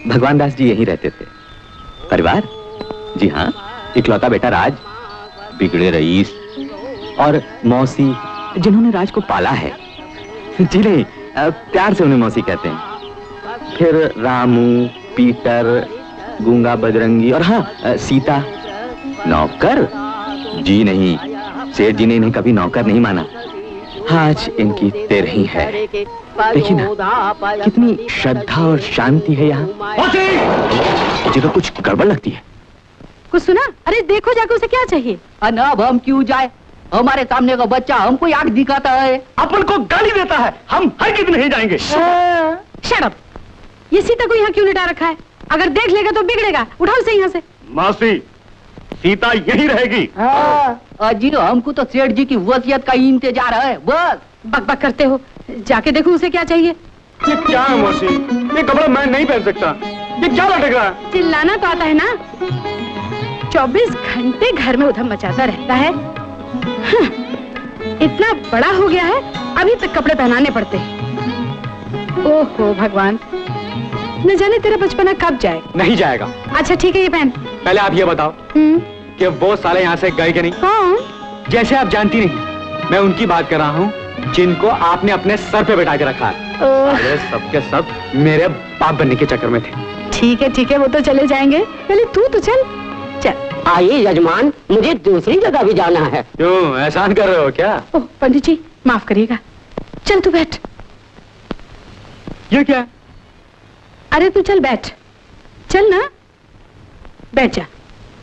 भगवान दास जी यहीं रहते थे। परिवार? जी हाँ, इकलौता बेटा राज, बिगड़े रईस और मौसी जिन्होंने राज को पाला है। जी नहीं, प्यार से उन्हें मौसी कहते हैं। फिर रामू, पीटर, गूंगा बजरंगी और हाँ सीता। नौकर? जी नहीं, सेठ जी ने इन्हें कभी नौकर नहीं माना। आज इनकी 13वीं है। देखिए ना कितनी श्रद्धा और शांति है यहाँ। मुझे तो कुछ गड़बड़ लगती है। कुछ सुना? अरे देखो जाके उसे क्या चाहिए। अब हम क्यों जाए? हमारे सामने का बच्चा हमको आग दिखाता है, अपन को गाली देता है। हम हर किसी नहीं जाएंगे। Shut up. ये सीता को यहाँ क्यों लिटा रखा है? अगर देख लेगा तो बिगड़ेगा। उठाओ उसे यहाँ से। मौसी, सीता यही रहेगी। जी हमको तो सेठ जी की वसीयत का इंतजार है। बस बकबक करते हो। जाके देखो उसे क्या चाहिए। ये क्या है मौसी? ये कपड़ा मैं नहीं पहन सकता। ये क्या लटक रहा है? चिल्लाना तो आता है ना? 24 घंटे घर में उधम मचाता रहता है। इतना बड़ा हो गया है, अभी तक कपड़े पहनाने पड़ते हैं। ओहो भगवान, न जाने तेरा बचपना कब जाए। नहीं जाएगा। अच्छा ठीक है, ये पहन। पहले आप ये बताओ कि वो साले यहाँ से गए कि नहीं? कौन? जैसे आप जानती नहीं, मैं उनकी बात कर रहा हूँ जिनको आपने अपने सर पे बैठा के रखा है। अरे सबके सब मेरे बाप बनने के चक्कर में थे। ठीक है, वो तो चले जाएंगे। पहले तू तो चल। आइए यजमान, मुझे दूसरी जगह भी जाना है। क्यों, एहसान कर रहे हो क्या? ओह पंडित जी माफ करिएगा। चल तू बैठ। ये क्या? अरे तू चल बैठ। चल ना, बैठ जा।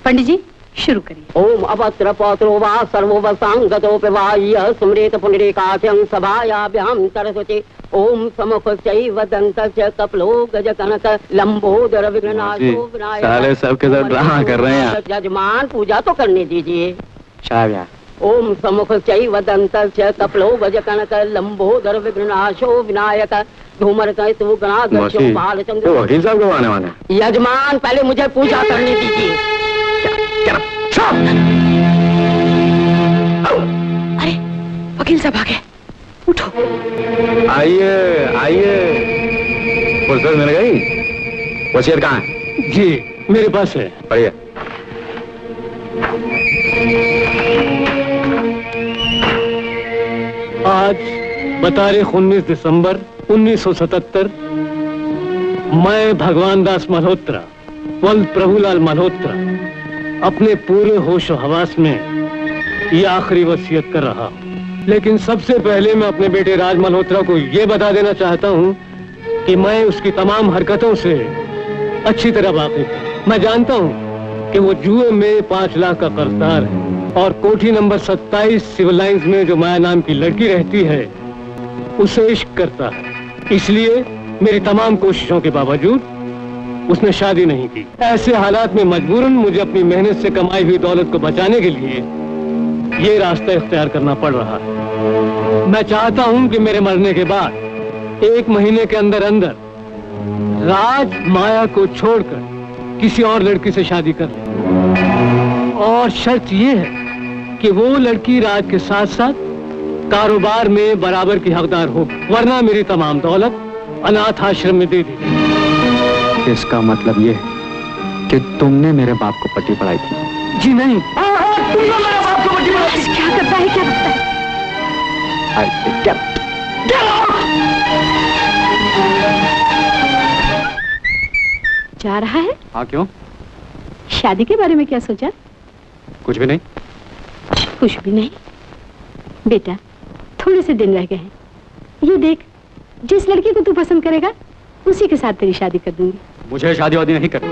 पंडित जी शुरू करिए। ओम अवत्र पौत्रो वा सर्वोपसांगतोपवाह्य सुमरेत पुंडरीकाक्षं सभायाभ्यां तरसते। ओम समुखश्चैव दन्तस्य कपलो गजकनक लंबोदर विघ्नाशो विनायक। साले सबके साथ ड्रामा कर रहे हैं। यजमान पूजा तो करने दीजिए। शाबाश। ओम समुखश्चैव दन्तस्य कपलो गजकनक लंबोदर विघ्नाशो विनायक। धूमरकेतु गणाध्यक्षो बालचंद्र। तो वकील साहब कब आने वाले हैं? यजमान पहले मुझे पूजा करने दीजिए। अरे वकील साहब आ गए, उठो। आइए फुर्सत मिल गई। वसीयत कहाँ है? जी मेरे पास है। पढ़िए। आज बतारीख 19 दिसंबर 1977 मैं भगवान दास मल्होत्रा वल्द प्रभुलाल मल्होत्रा अपने पूरे होश और हवास में ये आखिरी वसीयत कर रहा हूँ। लेकिन सबसे पहले मैं अपने बेटे राज मल्होत्रा को ये बता देना चाहता हूँ कि मैं उसकी तमाम हरकतों से अच्छी तरह वाकिफ हूँ। मैं जानता हूँ कि वो जुए में 5 लाख का कर्जदार है और कोठी नंबर 27 सिविल लाइंस में जो माया नाम की लड़की रहती है उसे इश्क करता है। इसलिए मेरी तमाम कोशिशों के बावजूद उसने शादी नहीं की। ऐसे हालात में मजबूरन मुझे अपनी मेहनत से कमाई हुई दौलत को बचाने के लिए ये रास्ता इख्तियार करना पड़ रहा है। मैं चाहता हूं कि मेरे मरने के बाद 1 महीने के अंदर अंदर राज माया को छोड़कर किसी और लड़की से शादी कर ले। और शर्त ये है कि वो लड़की राज के साथ साथ कारोबार में बराबर की हकदार हो, वरना मेरी तमाम दौलत अनाथ आश्रम में दे दी। इसका मतलब ये है कि तुमने मेरे बाप को पट्टी पढ़ाई थी? जी नहीं। तुमने मेरे बाप को पट्टी पढ़ाई थी? क्या करता है, क्या करता है? जा रहा है? हाँ क्यों? शादी के बारे में क्या सोचा? कुछ भी नहीं। कुछ भी नहीं? बेटा थोड़े से दिन रह गए हैं। ये देख, जिस लड़की को तू पसंद करेगा उसी के साथ तेरी शादी कर दूंगी। मुझे शादी वादी नहीं करनी।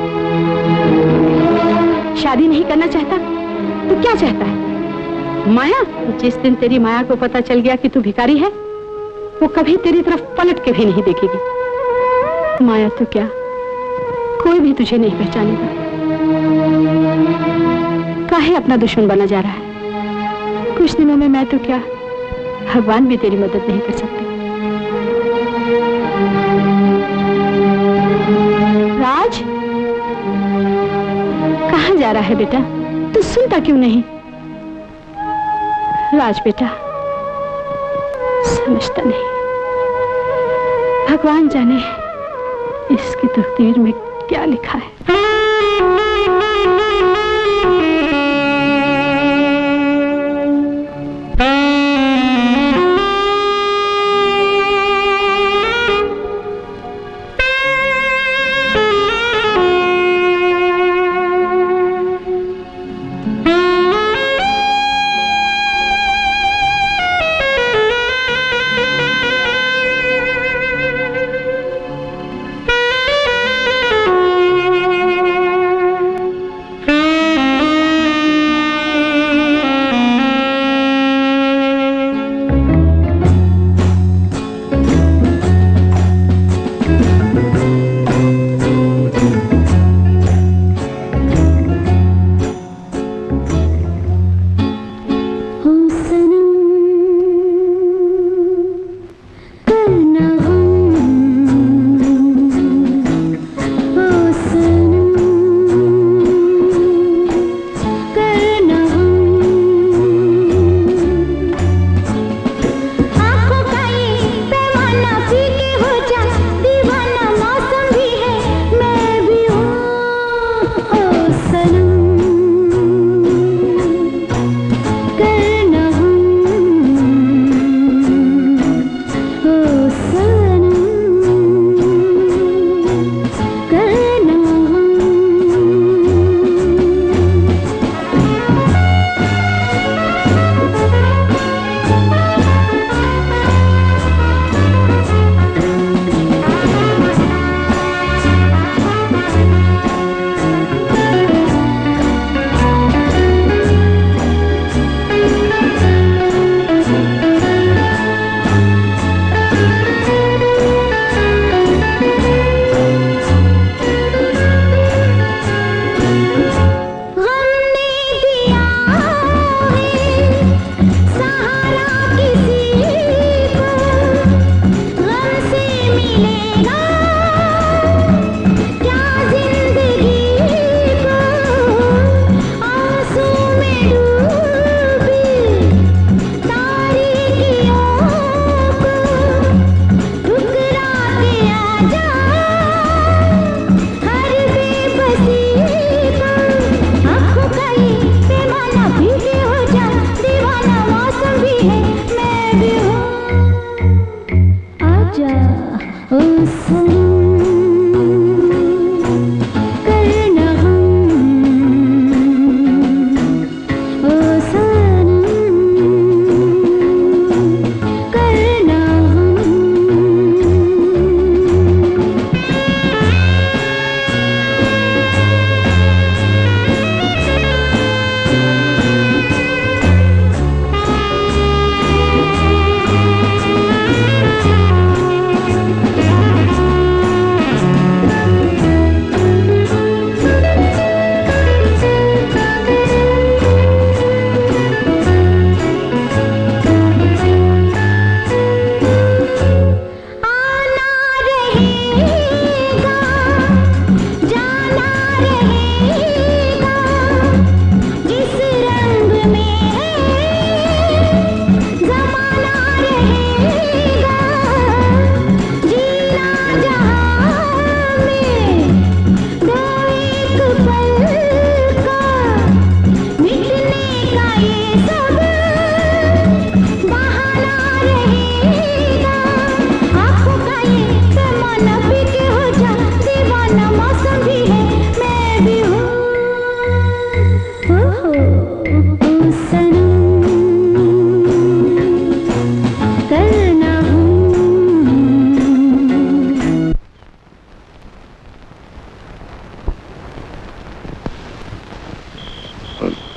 शादी नहीं करना चाहता तो क्या चाहता है? माया? जिस दिन तेरी माया को पता चल गया कि तू भिखारी है वो कभी तेरी तरफ पलट के भी नहीं देखेगी। माया तो क्या, कोई भी तुझे नहीं पहचानेगा। काहे अपना दुश्मन बना जा रहा है? कुछ दिनों में मैं तो क्या, भगवान भी तेरी मदद नहीं कर सकते। राज कहाँ जा रहा है बेटा? तू सुनता क्यों नहीं? राज बेटा समझता नहीं। भगवान जाने इसकी तकदीर में क्या लिखा है।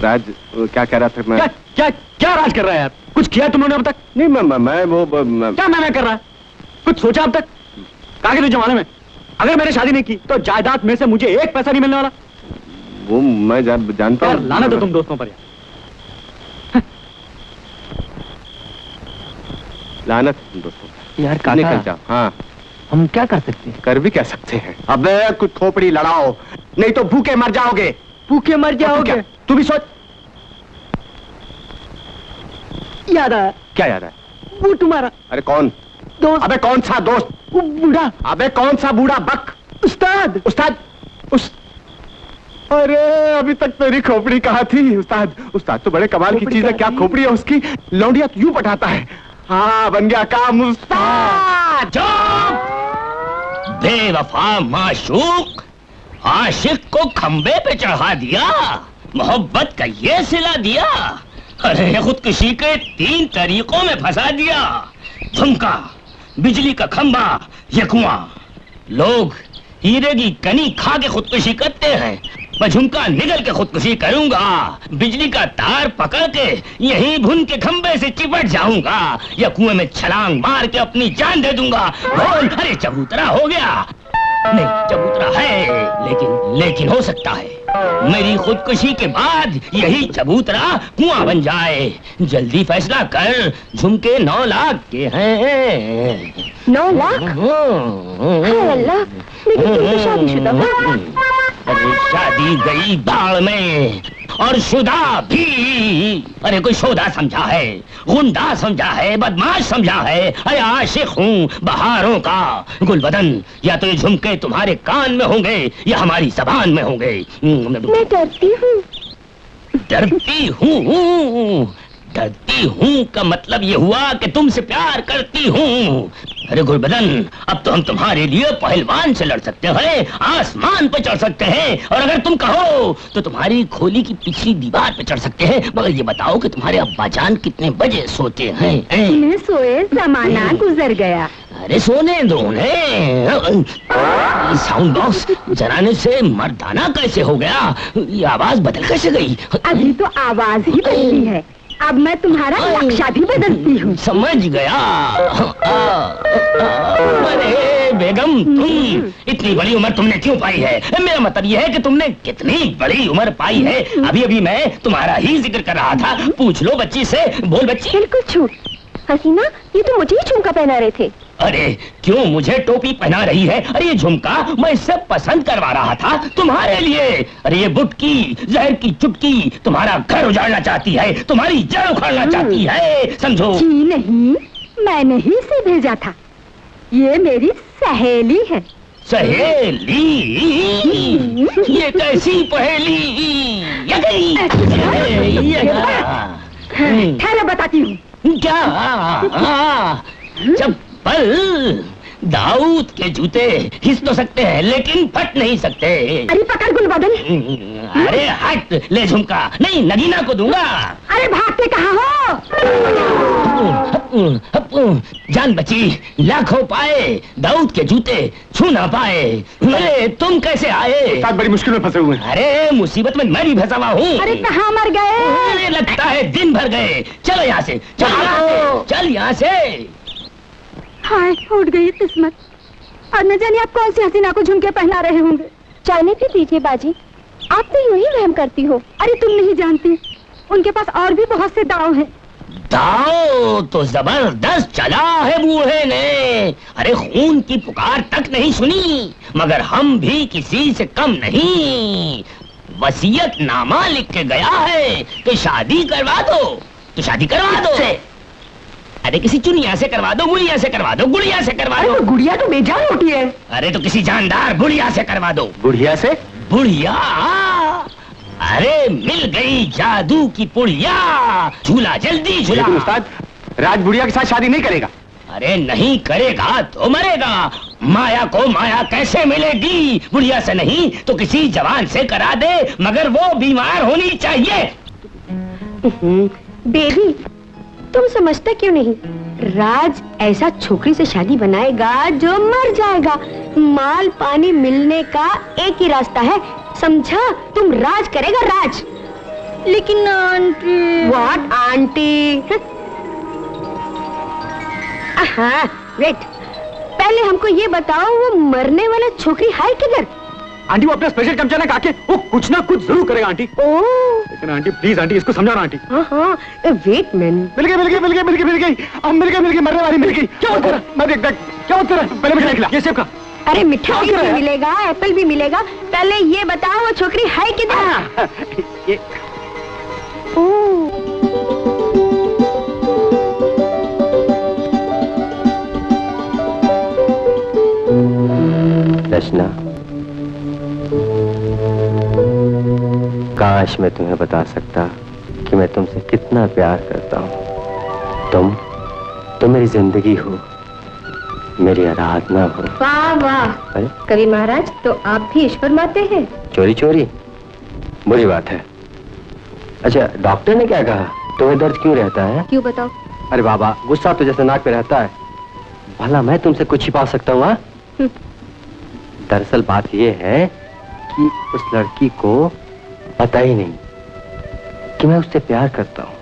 राज क्या कह रहा था मैं? क्या क्या क्या राज कर रहा है यार? कुछ किया तुमने अब तक? नहीं मैं वो क्या मैं कर रहा है? कुछ सोचा अब तक? कहा कि जमाने में अगर मैंने शादी नहीं की तो जायदाद में से मुझे एक पैसा नहीं मिलने वाला। वो मैं जानता हूँ। लाना तो तुम दोस्तों पर यार। लानत दोस्तों यार काका, निकल जाओ। हाँ हम क्या कर सकते हैं? कर भी क्या सकते हैं? अबे कुछ खोपड़ी लड़ाओ नहीं तो भूखे मर जाओगे। भूखे मर जाओगे? तू भी सोच। याद आया। क्या याद है? वो तुम्हारा अरे कौन दोस्त? अबे कौन सा दोस्त? वो बूढ़ा। अबे कौन सा बूढ़ा बक? उस्ताद। उस्ताद अरे अभी तक मेरी खोपड़ी कहाँ थी? उस्ताद उस्ताद तो बड़े कमाल की चीज है। क्या खोपड़ी है उसकी? लौंडिया यूं पटाता है। हाँ बन गया काम उस्ताद। बेवफा माशूक आशिक को खंबे पे चढ़ा दिया, मोहब्बत का ये सिला दिया। अरे खुदकुशी के 3 तरीकों में फंसा दिया। झुमका, बिजली का खंबा, ये कुआं। लोग हीरे की कनी खा के खुदकुशी करते हैं, मैं झुमका निगल के खुदकुशी करूंगा। बिजली का तार पकड़ के यहीं भुन के खंबे से चिपट जाऊंगा या कुएं में छलांग मार के अपनी जान दे दूंगा। बोल, अरे चबूतरा हो गया? नहीं, चबूतरा है, लेकिन हो सकता है मेरी खुदकुशी के बाद यही चबूतरा कुआं बन जाए। जल्दी फैसला कर, झुमके 9 लाख के हैं। 9 लाख? हाय अल्लाह, लेकिन तुम तो शादीशुदा हो। अरे शादी गई बाढ़ में, और शुदा भी। अरे कोई शोधा समझा है, गुंडा समझा है, बदमाश समझा है? अरे आशिक हूँ बहारों का गुलबदन। या तो ये झुमके तुम्हारे कान में होंगे या हमारी जबान में होंगे। मैं डरती हूँ। डरती हूँ का मतलब ये हुआ कि तुमसे प्यार करती हूँ। अरे गुलबदन, अब तो हम तुम्हारे लिए पहलवान से लड़ सकते हैं, आसमान पे चढ़ सकते हैं, और अगर तुम कहो तो तुम्हारी खोली की पिछली दीवार पे चढ़ सकते हैं। मगर ये बताओ कि तुम्हारे अब्बा जान कितने बजे सोते हैं? मैं सोए, जमाना गुजर गया। अरे सोने दो उन्हें। साउंड बॉक्स जलाने से मर्दाना कैसे हो गया? ये आवाज बदल कैसे गई? अभी तो आवाज ही बदली है, अब मैं तुम्हारा नक्शा भी बदलती हूँ। समझ गया। अरे बेगम, तुम इतनी बड़ी उम्र तुमने क्यों पाई है? मेरा मतलब यह है कि तुमने कितनी बड़ी उम्र पाई है। अभी अभी मैं तुम्हारा ही जिक्र कर रहा था। पूछ लो बच्ची से। बोल बच्ची। बिल्कुल छूट। हसीना, ये तो मुझे ही झुमका पहना रहे थे। अरे क्यों मुझे टोपी पहना रही है? अरे ये झुमका मैं इससे पसंद करवा रहा था तुम्हारे लिए। अरे ये बुटकी, जहर की चुटकी तुम्हारा घर उजाड़ना चाहती है, तुम्हारी जड़ उखाड़ना चाहती है, समझो? जी नहीं, मैंने ही इसे भेजा था। ये मेरी सहेली है। सहेली? ये कैसी पहेली? ये गई। ठहरो, बताती हूँ। क्या? चप्पल? दाऊद के जूते हिस तो सकते हैं लेकिन फट नहीं सकते। अरे पकड़ गुलबदन। अरे हट, ले झुमका। नहीं, नगीना को दूंगा। अरे भागते कहाँ हो? जान बची, लाखों पाए, दाऊद के जूते छू ना पाए। अरे तुम कैसे आए? बड़ी मुश्किल में फंसे हुए हैं। अरे मुसीबत में मैं भी फंसा हुआ हूँ। अरे कहाँ मर गए? अरे लगता है दिन भर गए। चलो यहाँ से, चल यहाँ से। हाय, उठ गई किस्मत। और न जाने आप कौन सी हसीना को झुमके पहना रहे होंगे। जाने भी दीजिए बाजी, आप तो यूं ही वहम करती हो। अरे तुम नहीं जानती, उनके पास और भी बहुत से दाव हैं। दाव तो जबरदस्त चला है बूढ़े ने। अरे खून की पुकार तक नहीं सुनी, मगर हम भी किसी से कम नहीं। वसीयत नामा लिख के गया है कि शादी करवा दो तो शादी करवा दो। अरे किसी चुनिया से करवा दो, गुड़िया से करवा दो, गुड़िया से करवा दो। गुड़िया तो बेजान होती है। अरे तो किसी जानदार बुढ़िया से करवा दो। बुढ़िया से? बुढ़िया? अरे मिल गई जादू की पुड़िया। झूला, जल्दी झूला। उस्ताद, राज बुढ़िया के साथ शादी नहीं करेगा। अरे नहीं करेगा तो मरेगा। माया को माया कैसे मिलेगी? बुढ़िया से नहीं तो किसी जवान से करा दे, मगर वो बीमार होनी चाहिए। बेबी, तुम समझते क्यों नहीं? राज ऐसा छोकरी से शादी बनाएगा जो मर जाएगा। माल पानी मिलने का एक ही रास्ता है, समझा? तुम राज करेगा, राज। लेकिन आंटी। What aunty? हाँ, वेट, पहले हमको ये बताओ, वो मरने वाला छोकरी है किधर? आंटी वो अपना स्पेशल काम चला आके वो कुछ ना कुछ जरूर करेगा आंटी। ओह, लेकिन आंटी प्लीज, आंटी इसको समझाओ आंटी। हाँ, वेट मैन। मिल गई मरने वाली मिल गई। क्या होता है? मैं देखता क्या होता है। पहले मिठाई खिला। ये सेब का। अरे मिठाई भी मिलेगा, एप्पल भी मिलेगा। पहले ये बताओ वो छोकरी है किधर? ये रचना, काश मैं तुम्हें बता सकता कि मैं तुमसे कितना प्यार करता हूँ। तुम मेरी जिंदगी हो, मेरी आराधना हो। वाह वाह, अरे कवि महाराज तो आप भी ईश्वर मानते हैं। चोरी चोरी बुरी बात है। अच्छा, डॉक्टर ने क्या कहा? तुम्हें दर्द क्यों रहता है? क्यों बताओ? अरे बाबा, गुस्सा तो जैसे नाक पे रहता है। भला मैं तुमसे कुछ छिपा सकता हूँ? दरअसल बात यह है कि उस लड़की को पता ही नहीं कि मैं उससे प्यार करता हूँ।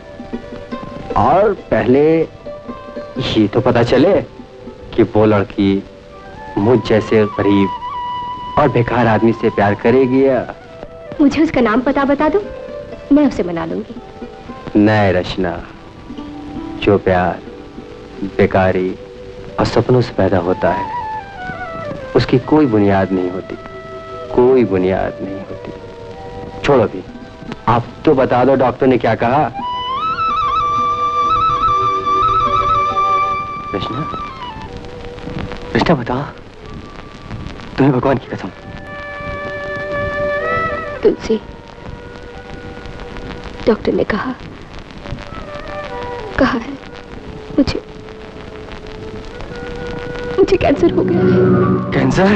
और पहले ये तो पता चले कि वो लड़की मुझ जैसे गरीब और बेकार आदमी से प्यार करेगी या... मुझे उसका नाम पता बता दो, मैं उसे मना लूंगी। नहीं रचना, जो प्यार बेकारी और सपनों से पैदा होता है उसकी कोई बुनियाद नहीं होती, कोई बुनियाद नहीं होती। छोड़ो भी, आप तो बता दो डॉक्टर ने क्या कहा? रचना, रचना बताओ, तुम्हें भगवान की कसम। तुलसी, डॉक्टर ने कहा है मुझे कैंसर हो गया है। कैंसर?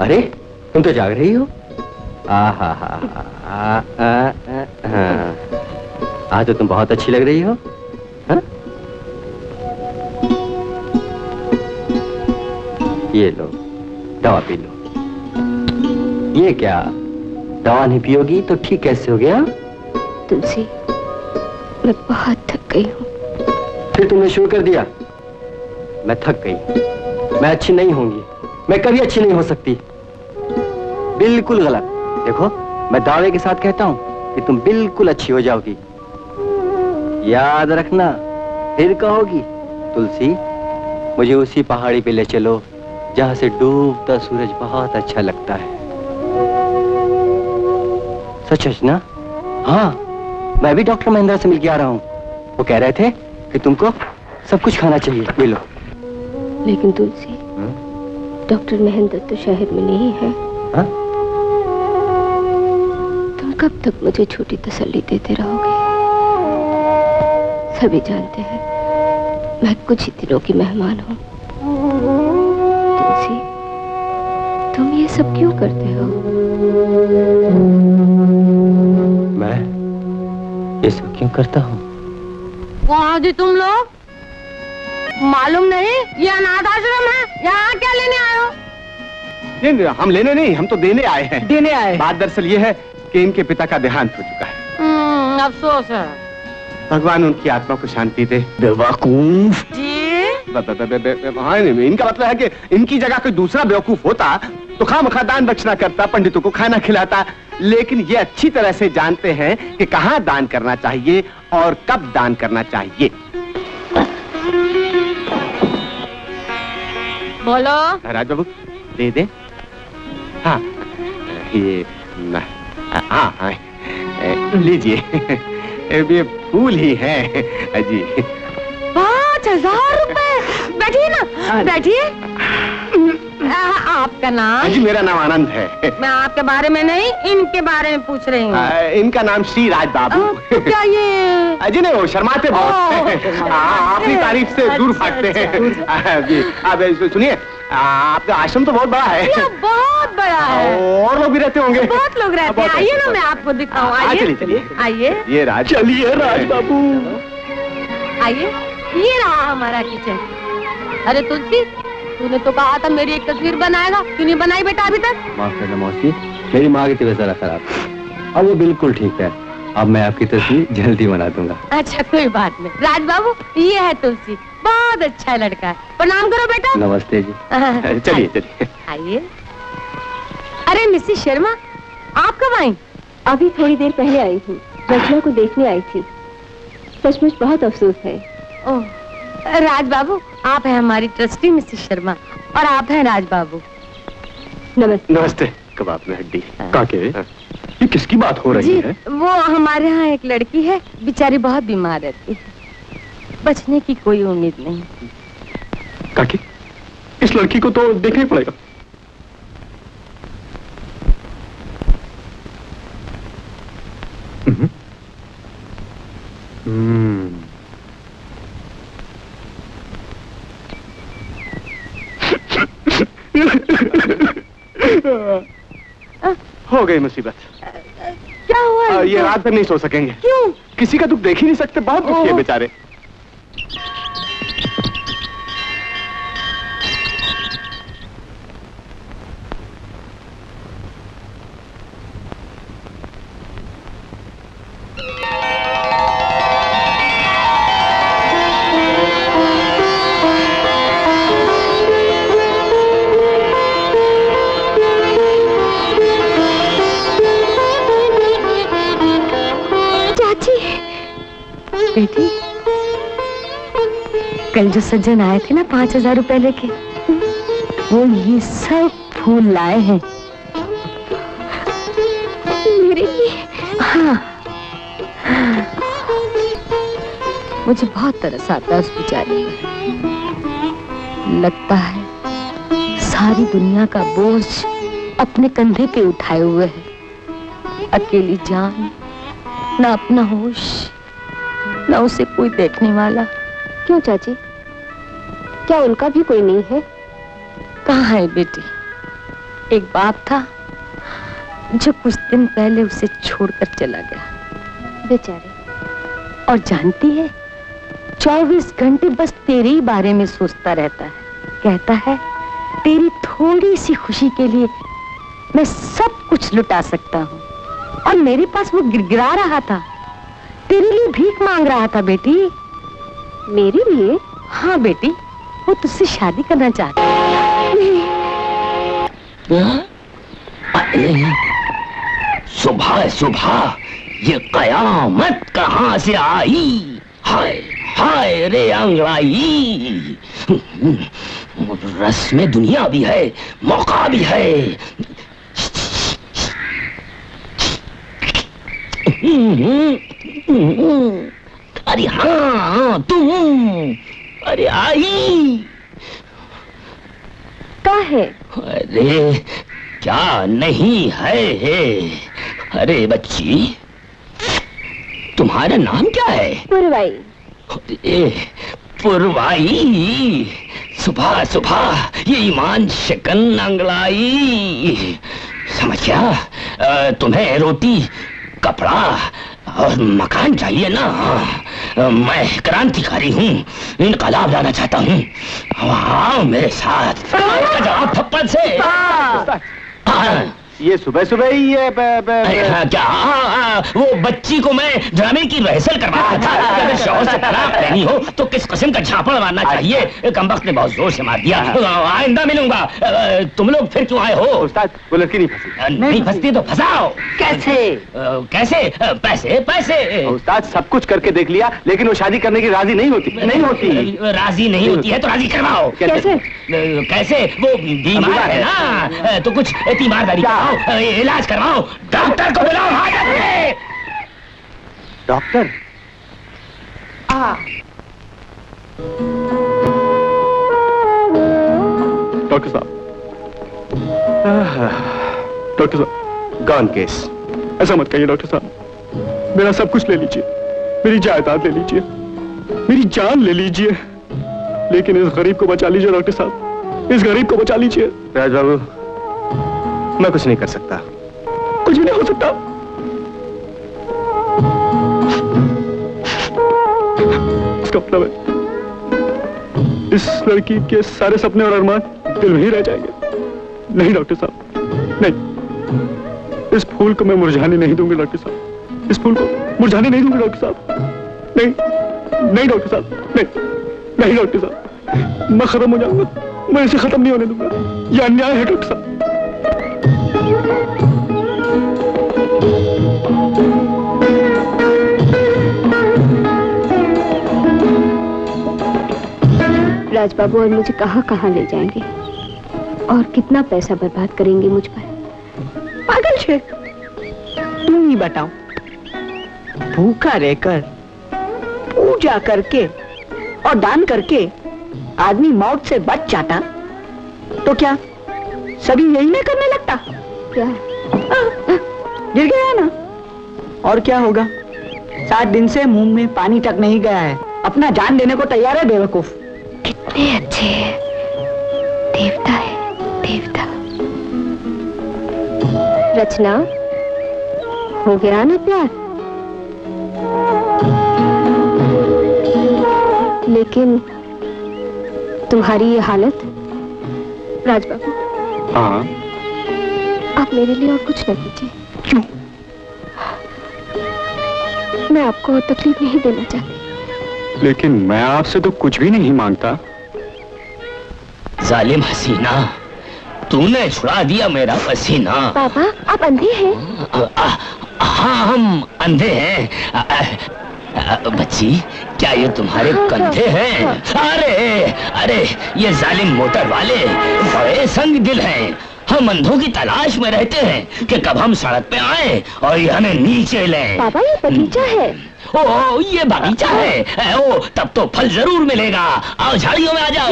अरे तुम तो जाग रही हो। आज तो तुम बहुत अच्छी लग रही हो। हा? ये लो, दवा पी लो। ये क्या, दवा नहीं पियोगी तो ठीक कैसे हो गया? तुलसी, मैं बहुत थक गई हूँ। फिर तुमने शुरू कर दिया। मैं थक गई, मैं अच्छी नहीं होंगी, मैं कभी अच्छी नहीं हो सकती। बिल्कुल गलत। देखो, मैं दावे के साथ कहता हूँ कि तुम बिल्कुल अच्छी हो जाओगी। याद रखना, फिर कहोगी तुलसी मुझे उसी पहाड़ी पे ले चलो जहां से डूबता सूरज बहुत अच्छा लगता है। सच ना? हाँ, मैं भी डॉक्टर महेंद्र से मिलके आ रहा हूँ। वो कह रहे थे कि तुमको सब कुछ खाना चाहिए। ये लो। लेकिन तुलसी, डॉक्टर महेंद्र तो शहर में नहीं है। हा? तुम कब तक मुझे छोटी तसल्ली देते रहोगे? सभी जानते हैं मैं कुछ ही दिनों की मेहमान हूँ। तुलसी, तुम ये सब क्यों करते हो? मैं ये सब क्यों करता हूँ? कहाँ थी तुम लोग? मालूम नहीं ये अनाथ आश्रम है, यहाँ क्या लेने आए हो? नहीं, हम लेने नहीं, हम तो देने आए हैं। देने आए? बात दरअसल ये है कि इनके पिता का देहांत हो चुका है। अफसोस है। भगवान उनकी आत्मा को शांति दे। बेवकूफ। जी? हाँ, इनका मतलब है कि इनकी जगह कोई दूसरा बेवकूफ होता तो खामखा दान दक्षिणा करता, पंडितों को खाना खिलाता। लेकिन ये अच्छी तरह से जानते हैं कि कहाँ दान करना चाहिए और कब दान करना चाहिए। बोलो। राज बाबू दे दे। हाँ, ये हाँ हाँ, लीजिए। ये फूल ही है जी। 5,000 रुपए। बैठिए ना, बैठिए। आपका नाम? जी मेरा नाम आनंद है। मैं आपके बारे में नहीं, इनके बारे में पूछ रही हूँ। इनका नाम श्री राज बाबू। तो क्या ये? अजी नहीं, वो शर्माते बहुत। अपनी तारीफ से दूर भागते हैं। जी अब सुनिए, आपका आश्रम तो बहुत बड़ा है। बहुत बड़ा है। और लोग भी रहते होंगे? बहुत लोग रहते हैं। आइए ना, मैं आपको दिखाऊं। आइए चलिए आइए। ये राज, चलिए राज बाबू आइए। ये रहा हमारा किचन। अरे तुलसी, तूने तो कहा था मेरी एक तस्वीर बनाएगा, क्यों नहीं बनाई बेटा अभी तक? माफ करना मौसी, मेरी माँ की तबीयत जरा खराब है। अब वो बिल्कुल ठीक है। अब मैं आपकी तस्वीर जल्दी बना दूंगा। अच्छा कोई बात नहीं। राज बाबू, ये है तुलसी, बहुत अच्छा लड़का है। प्रणाम करो बेटा। नमस्ते जी। चलिए चलिए आइए। अरे मिसेस शर्मा, आप कब आई? अभी थोड़ी देर पहले आई हूँ। रचना को देखने आई थी। सचमुच बहुत अफसोस है। ओह, राज बाबू, आप हैं हमारी ट्रस्टी मिसेस शर्मा और आप हैं राज बाबू। नमस्ते। नमस्ते। कबाब में हड्डी काके। ये किसकी बात हो रही है? वो हमारे यहाँ एक लड़की है, बेचारी बहुत बीमार रहती है, बचने की कोई उम्मीद नहीं। काकी, इस लड़की को तो देखना ही पड़ेगा। हो गई मुसीबत। क्या हुआ? ये रात भर नहीं सो सकेंगे। क्यों? किसी का दुख देख ही नहीं सकते, बहुत दुखी है बेचारे। बेटी, कल जो सज्जन आए थे ना 5,000 रुपए लेके, वो ये सब फूल लाए हैं मेरे लिए। हाँ, मुझे बहुत तरस आता है उस बेचारे पर। लगता है सारी दुनिया का बोझ अपने कंधे पे उठाए हुए है। अकेली जान, ना अपना होश, ना उसे कोई देखने वाला। क्यों चाची, क्या उनका भी कोई नहीं है? कहाँ है बेटी? एक बाप था जो कुछ दिन पहले उसे छोड़कर चला गया बेचारे। और जानती है, 24 घंटे बस तेरे ही बारे में सोचता रहता है। कहता है तेरी थोड़ी सी खुशी के लिए मैं सब कुछ लुटा सकता हूँ। और मेरे पास वो गिड़गिड़ा रहा था, तेरे लिए भीख मांग रहा था बेटी। मेरे लिए? हाँ बेटी, वो तुझसे शादी करना चाहता है। सुबह सुबह ये कयामत कहाँ से आई? हाय हाय रे अंगड़ाई। रस में दुनिया भी है, मौका भी है। अरे हाँ तुम, अरे आई क्या है? अरे क्या नहीं है? अरे बच्ची, तुम्हारा नाम क्या है? पुरवाई। अरे पुरवाई, सुबह सुबह ये ईमान शिकन अंगड़ाई। समझिया, तुम्हें रोटी, कपड़ा और मकान चाहिए ना? मैं क्रांतिकारी हूँ, इनकलाब लाना चाहता हूँ। आओ मेरे साथ। जवाब थप्पड़ से। ये सुबह सुबह ही ये क्या? वो बच्ची को मैं ड्रामे की रिहर्सल करवा रहा था। अगर शौहर से तलाक लेनी हो तो किस किस्म का झापड़ मारना चाहिए। कमबख्त ने बहुत जोर से मार दिया। आइंदा मिलूंगा। तुम लोग फिर क्यों आए हो? उस्ताद, वो लड़की नहीं फंसी। नहीं फंसती तो फंसाओ। कैसे? कैसे? पैसे पैसे। उस्ताद, सब कुछ करके देख लिया, लेकिन वो शादी करने की राजी नहीं होती। नहीं होती। राजी नहीं होती है तो राजी करवाओ। कैसे? कैसे? वो बीमार है ना, तो कुछ तीमारदारी कराओ, इलाज करवाओ, डॉक्टर को बुलाओ। डॉक्टर? डॉक्टर साहब, डॉक्टर साहब, गॉन केस। ऐसा मत कहिए डॉक्टर साहब, मेरा सब कुछ ले लीजिए, मेरी जायदाद ले लीजिए, मेरी जान ले लीजिए, लेकिन इस गरीब को बचा लीजिए डॉक्टर साहब, इस गरीब को बचा लीजिए। राज बाबू, मैं कुछ नहीं कर सकता, कुछ भी नहीं हो सकता। इसका मतलब है इस लड़की के सारे सपने और अरमान दिल में ही रह जाएंगे। नहीं डॉक्टर साहब, नहीं, इस फूल को मैं मुरझाने नहीं दूंगी डॉक्टर साहब, इस फूल को मुरझाने नहीं दूंगी डॉक्टर साहब। नहीं नहीं डॉक्टर साहब, नहीं नहीं डॉक्टर साहब, मैं खत्म हो जाऊंगा, मैं इसे खत्म नहीं होने दूंगा। यह अन्याय है डॉक्टर साहब। राज बाबू और मुझे कहाँ कहाँ ले जाएंगे और कितना पैसा बर्बाद करेंगे मुझ पर। पागल शेख, नहीं बताऊं? भूखा रहकर, पूजा करके और दान करके आदमी मौत से बच जाता तो क्या सभी यही नहीं करने लगता? क्या? गिर गया है ना? और क्या होगा? 7 दिन से मुंह में पानी तक नहीं गया है, अपना जान देने को तैयार है बेवकूफ। कितने अच्छे हैं, देवता है, देवता। रचना, हो गया ना प्यार? लेकिन तुम्हारी ये हालत, राजबाबू। हाँ। आप मेरे लिए और कुछ न कीजिए। क्यों? मैं आपको और तकलीफ नहीं देना चाहती। लेकिन मैं आपसे तो कुछ भी नहीं मांगता। जालिम हसीना, तूने छुड़ा दिया मेरा पसीना। पापा, आप अंधे हैं? हाँ, हम अंधे हैं। बच्ची, क्या ये तुम्हारे कंधे हैं? अरे अरे, ये जालिम मोटर वाले बड़े संग दिल हैं। हम अंधों की तलाश में रहते हैं कि कब हम सड़क पे आए और ये हमें नीचे लें। पापा, ये बगीचा है। ओ, ये बगीचा है। ओ, तब तो फल जरूर मिलेगा। आओ, झाड़ियों में आ जाओ।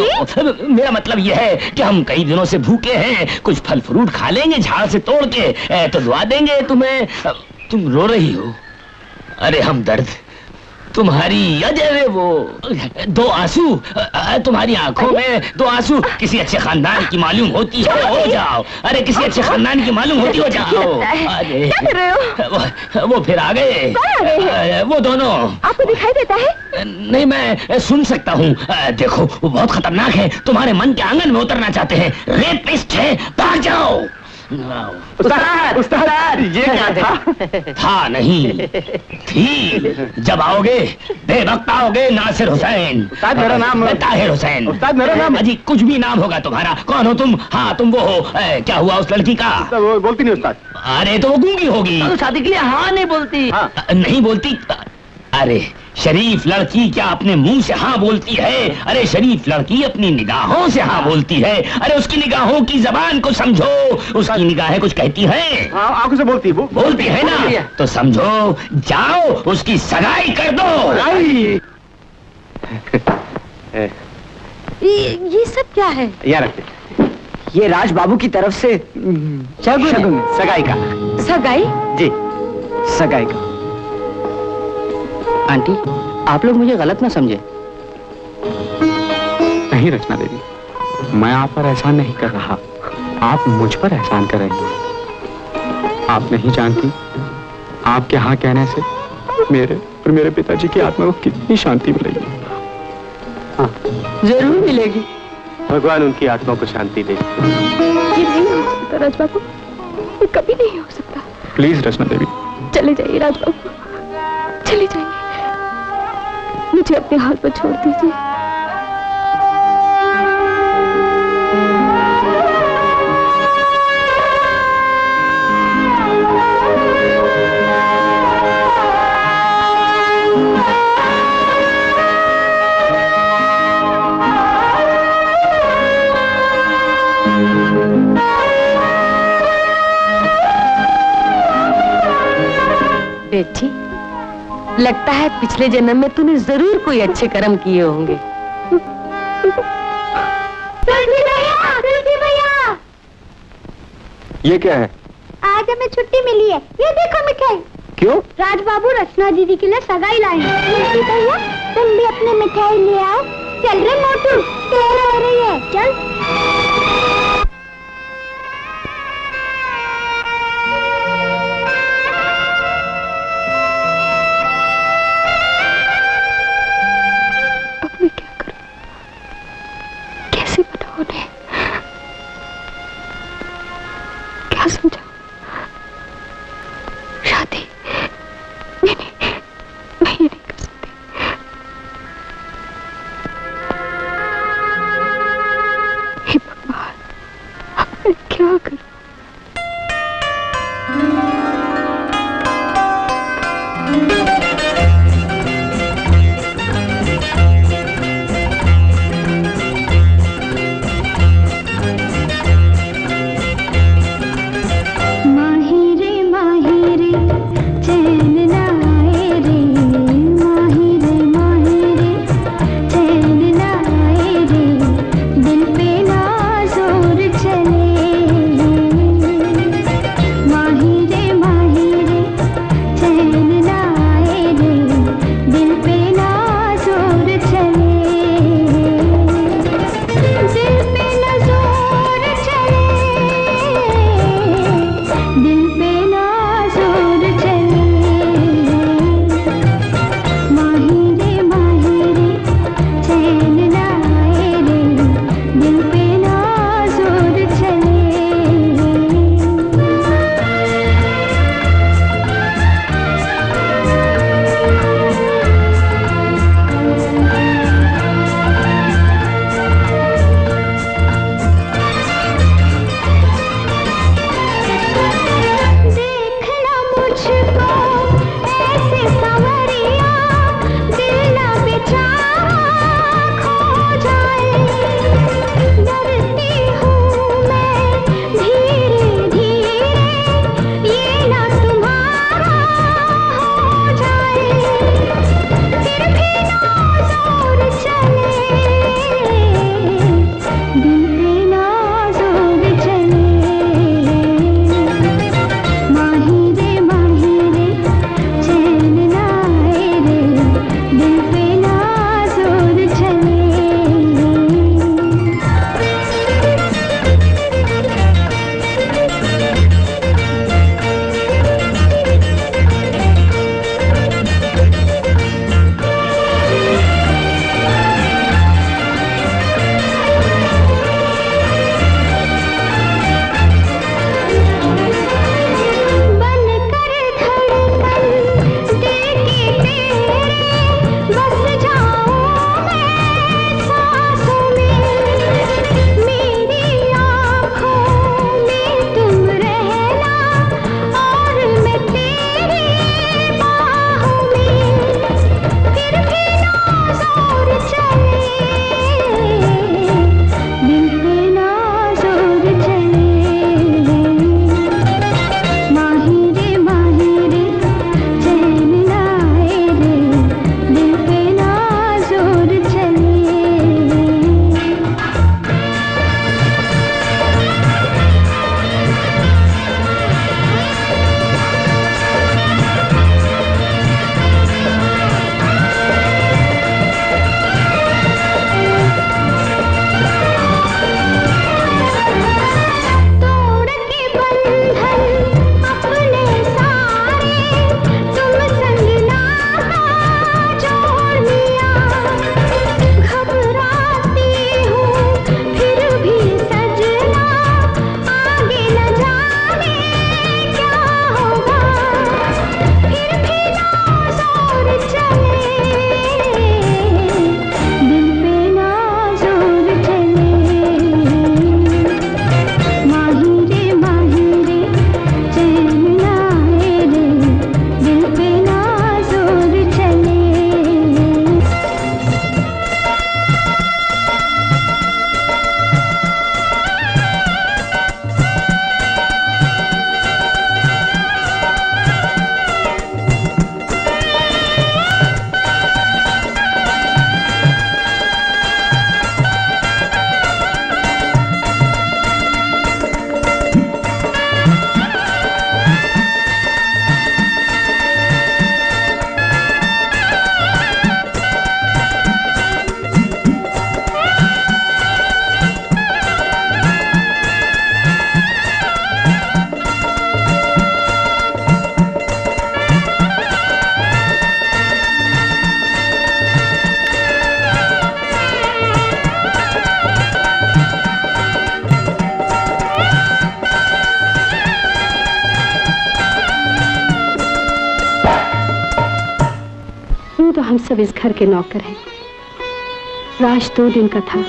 मेरा मतलब ये है कि हम कई दिनों से भूखे हैं, कुछ फल फ्रूट खा लेंगे झाड़ से तोड़ के, तो दुआ देंगे तुम्हें। तुम रो रही हो? अरे हम दर्द, तुम्हारी अजय वो 2 आंसू, तुम्हारी आंखों में 2 आंसू किसी अच्छे खानदान की मालूम होती हो जाओ। अरे किसी अच्छे खानदान की मालूम होती हो जाओ। अरे क्या कर रहे हो? वो फिर आ गए। कौन आ गए हैं? वो दोनों। आपको दिखाई देता है? नहीं, मैं सुन सकता हूँ। देखो, वो बहुत खतरनाक है, तुम्हारे मन के आंगन में उतरना चाहते हैं। रेपिस्ट है, भाग जाओ। उस्ताद, उस्ताद, ये क्या था नहीं, थी। जब आओगे बेवक्त आओगे। नासिर हुसैन। उस्ताद, मेरा नाम ताहिर हुसैन। उस्ताद, मेरा नाम अजी, कुछ भी नाम होगा तुम्हारा। कौन हो तुम? हाँ, तुम वो हो। क्या हुआ उस लड़की का? वो बोलती नहीं उस्ताद। अरे तो वो गूंगी होगी। तो शादी के लिए हाँ नहीं बोलती। हाँ। नहीं बोलती? अरे शरीफ लड़की क्या अपने मुंह से हाँ बोलती है? अरे शरीफ लड़की अपनी निगाहों से हाँ बोलती है। अरे उसकी निगाहों की जबान को समझो। उसकी निगाहें कुछ कहती हैं। हाँ, आंखों से बोलती वो। बोलती है ना? तो समझो, जाओ उसकी सगाई कर दो। ये सब क्या है? यार रखते। ये राज बाबू की तरफ से शगुन, सगाई का। सगाई? जी, सगाई का। आंटी, आप लोग मुझे गलत ना समझे। नहीं रचना देवी, मैं आप पर एहसान नहीं कर रहा, आप मुझ पर एहसान कर रही हैं। आप नहीं जानती, आपके हाँ कहने से मेरे और मेरे पिताजी की आत्मा को कितनी शांति मिलेगी। हाँ, जरूर मिलेगी। भगवान उनकी आत्मा को शांति दे। ये नहीं हो सकता राजबाबू, ये कभी नहीं हो सकता। प्लीज रचना देवी, चले जाइए राजबाबू, चले जाइए। मुझे अपने हाल पर छोड़ दीजिए। बेटी, लगता है पिछले जन्म में तूने जरूर कोई अच्छे कर्म किए होंगे। तुलसी भैया, ये क्या है? आज हमें छुट्टी मिली है। ये देखो मिठाई। क्यों? राज बाबू रचना दीदी के लिए सगाई लाई है। तुलसी भैया, तुम भी अपनी मिठाई ले आओ। चल रे मोटू, देर हो रही है, चल। क्या समझा? शादी? नहीं, मैं ये नहीं कर सकती। हे भगवान, अब मैं क्या करूं? हम सब इस घर के नौकर हैं। राज 2 दिन का था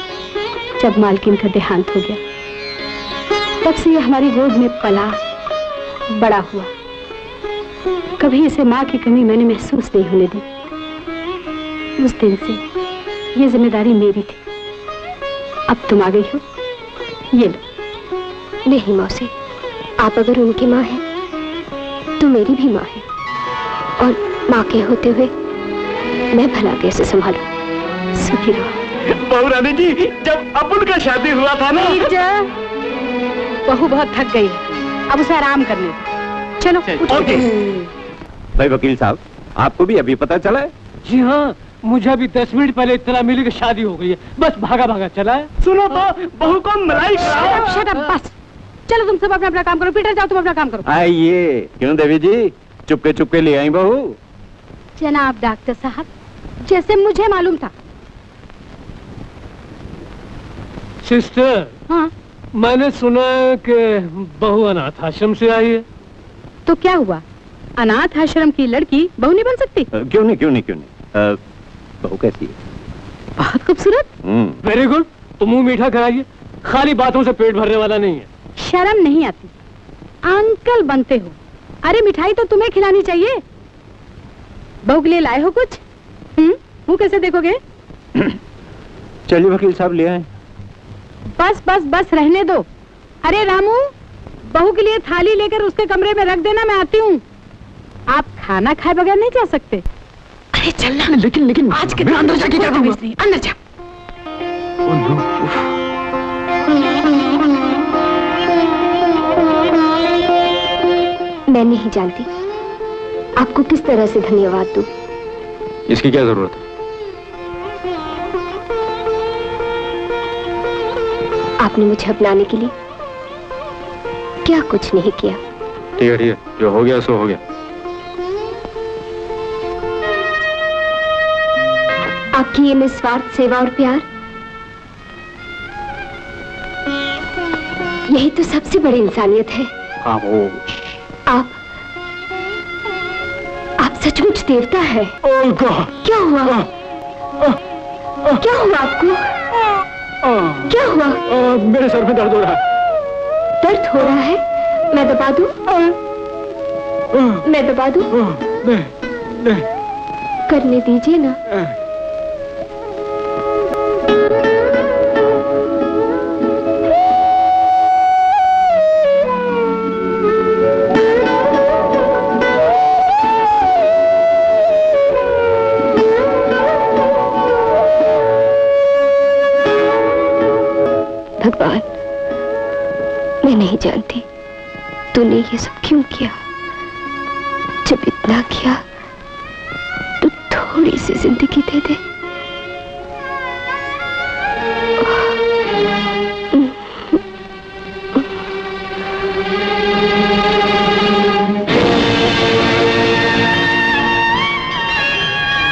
जब मालकिन का देहांत हो गया। तब से ये हमारी गोद में पला बड़ा हुआ। कभी इसे माँ की कमी मैंने महसूस नहीं होने दी। उस दिन से ये जिम्मेदारी मेरी थी। अब तुम आ गई हो, ये लो। नहीं मौसी, आप अगर उनकी माँ हैं तो मेरी भी माँ है, और माँ के होते हुए मैं भला कैसे संभालूं। सुखी रहो। बहू रानी जी, जब अपुन का शादी हुआ था ना, बहू बहुत थक गई है, अब उसे आराम करने दो। चलो उठो। भाई वकील साहब, आपको भी अभी पता चला है? जी हाँ, मुझे अभी 10 मिनट पहले इत्तला मिली कि शादी हो गई है। बस भागा भागा चला है। सुनो तो, बहू को मलाई शट अप, बस। चलो तुम सब अपना अपना काम करो। पीटर, जाओ तुम अपना काम करो। आइए। क्यों देवी जी, चुपके ले आई बहू? जनाब डॉक्टर साहब, जैसे मुझे मालूम था। सिस्टर, हाँ? मैंने सुना है कि बहू अनाथ आश्रम से आई है। तो क्या हुआ, अनाथ आश्रम की लड़की बहू नहीं बन सकती? क्यों नहीं। बहू कैसी है? बहुत खूबसूरत। Very good. तो मुंह मीठा कराइए, खाली बातों से पेट भरने वाला नहीं है। शर्म नहीं आती? अंकल बनते हो। अरे मिठाई तो तुम्हें खिलानी चाहिए। बहू के लिए लाए हो कुछ? मुंह कैसे देखोगे? चलिए वकील साहब, ले आए। बस रहने दो। अरे रामू, बहू के लिए थाली लेकर उसके कमरे में रख देना, मैं आती हूँ। आप खाना खाए बगैर नहीं जा सकते। अरे चलना। लेकिन आज के अंदर जाके क्या करूँगा? अंदर जा। मैं नहीं जानती आपको किस तरह से धन्यवाद दूं। इसकी क्या जरूरत है? आपने मुझे अपनाने के लिए क्या कुछ नहीं किया। ठीक है, जो हो गया सो हो गया। आपकी ये निस्वार्थ सेवा और प्यार, यही तो सबसे बड़ी इंसानियत है। आप सचमुच देवता है। क्या हुआ? क्या हुआ आपको? क्या हुआ? मेरे सर में दर्द हो रहा है। दर्द हो रहा है? मैं दबा दूं? मैं दबा दूं? नहीं। करने दीजिए ना। भगवान, मैं नहीं जानती तूने ये सब क्यों किया। जब इतना किया तो थोड़ी सी जिंदगी दे दे।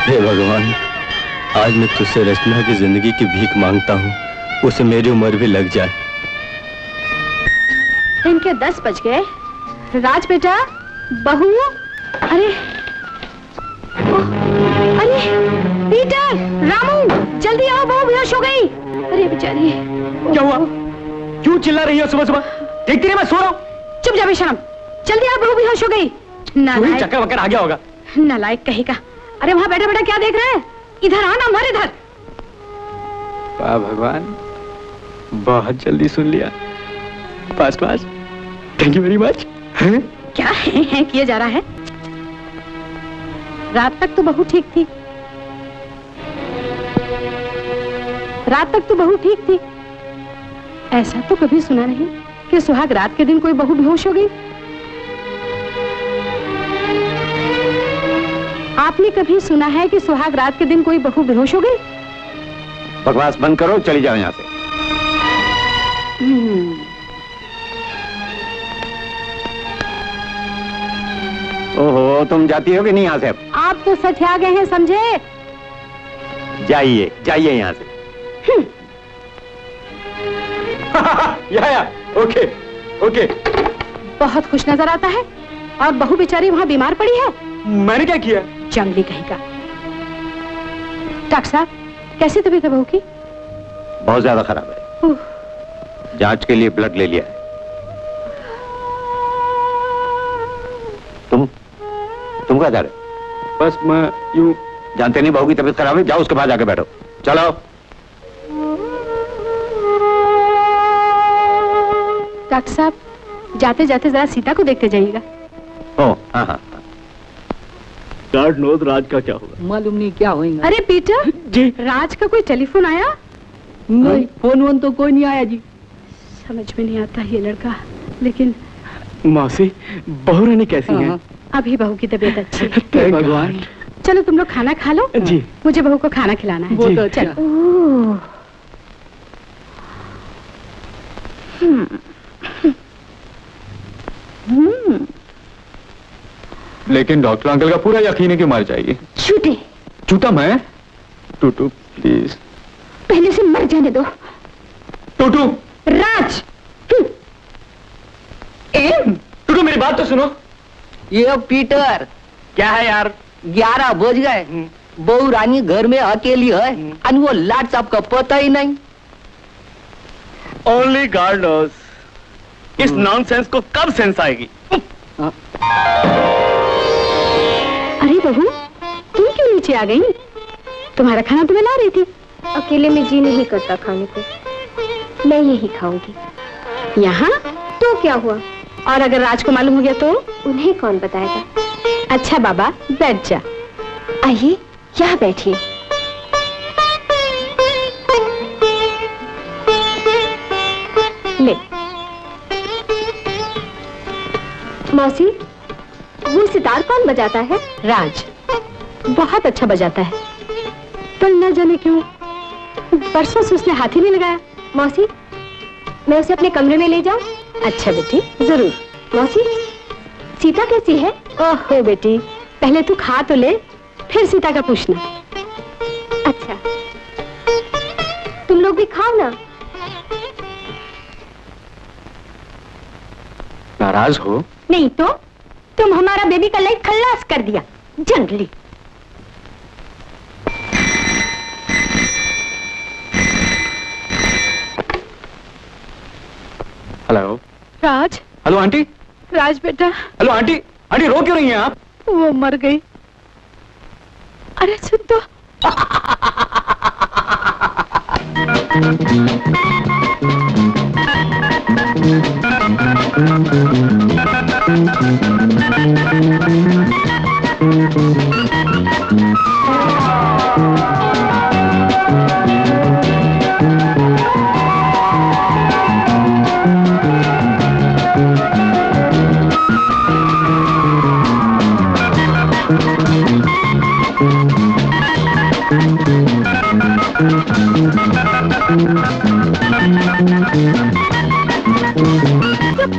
हे भगवान, आज मैं तुझसे रचना की जिंदगी की भीख मांगता हूँ, उसे मेरी उम्र भी लग जाए। इनके 10 बज गए। राज बेटा, बहू, अरे पीटर, रामू, जल्दी आओ, बहू बेहोश हो गई। अरे बेचारी। क्या हुआ? क्यों चिल्ला रही हो सुबह? देखती नहीं मैं सो रहा हूँ। चुप जा बेशरम, जल्दी आओ, बहू बेहोश हो गई। नालायक, चक्कर वक्कर आ गया होगा। नालायक कहेगा। अरे वहाँ बैठा बैठा क्या देख रहे हैं? इधर आना, मर इधर। वाह भगवान, बहुत जल्दी सुन लिया। पास थैंक यू वेरी मच। क्या है किया जा रहा है? रात तक तो बहू ठीक थी। ऐसा तो कभी सुना नहीं कि सुहाग रात के दिन कोई बहू बेहोश हो गई। आपने कभी सुना है कि सुहाग रात के दिन कोई बहू बेहोश हो गई? बकवास बंद करो, चली जाओ यहाँ से। ओहो, तुम जाती हो कि नहीं यहाँ से? अब आप तो सठिया गए हैं, समझे? जाइए यहाँ से। या ओके। बहुत खुश नजर आता है, और बहू बेचारी वहाँ बीमार पड़ी है। मैंने क्या किया? जंगली कहीं का। डॉक्टर साहब, कैसी तबीयत है बहू की? बहुत ज्यादा खराब है। जांच के लिए ब्लड ले लिया है। तुम कहाँ जा रहे हो? बस मैं यूं। जानते नहीं बहू की तबीयत खराब है, जाओ उसके बाद जाके बैठो। चलो। डॉक्टर साहब, जाते जाते जरा सीता को देखते जाइएगा। ओ, हाँ हाँ। गॉड नोज राज का क्या होगा। मालूम नहीं क्या होगा। अरे पीटर जी। राज का कोई टेलीफोन आया? नहीं, फोन वोन तो कोई नहीं आया जी। समझ में नहीं आता ये लड़का, लेकिन मौसी, बहू रानी कैसी हैं? अभी बहू की तबीयत अच्छी है। भगवान। चलो तुम लोग खाना खा लो। जी। मुझे बहू को खाना खिलाना है। वो तो अच्छा। चलो। लेकिन डॉक्टर अंकल का पूरा यकीन है कि मर जाएगी। छूटे। झूठा मैं? टूटू प्लीज। पहले से मर जाने दो। टूटू। राज। टूटू मेरी बात तो सुनो। ये पीटर। क्या है यार? 11 बज गए, बहू रानी घर में अकेली है और वो लाट साहब का पता ही नहीं। ओनली गॉड नोस इस नॉनसेंस को कब सेंस आएगी। अरे बहू, तुम क्यों नीचे आ गई? तुम्हारा खाना तो मैं ला रही थी। अकेले में जी नहीं करता खाने को, मैं यही खाऊंगी। यहाँ? तो क्या हुआ? और अगर राज को मालूम हो गया तो? उन्हें कौन बताएगा? अच्छा बाबा, बैठ जा। आइए, यहाँ बैठिए। ले। मौसी, वो सितार कौन बजाता है? राज बहुत अच्छा बजाता है, पर न जाने क्यों परसों से उसने हाथ ही नहीं लगाया। मौसी, मैं उसे अपने कमरे में ले जाऊं? अच्छा बेटी, जरूर। मौसी, सीता कैसी है? ओहो बेटी, पहले तू खा तो ले, फिर सीता का पूछना। अच्छा, तुम लोग भी खाओ ना। नाराज हो? नहीं तो तुम हमारा बेबी का लाइट खल्लास कर दिया, जंगली। Hello. Raj. Hello aunty. Raj बेटा। Hello aunty. आंटी रो क्यों रही हैं आप? वो मर गई। अरे सुन तो।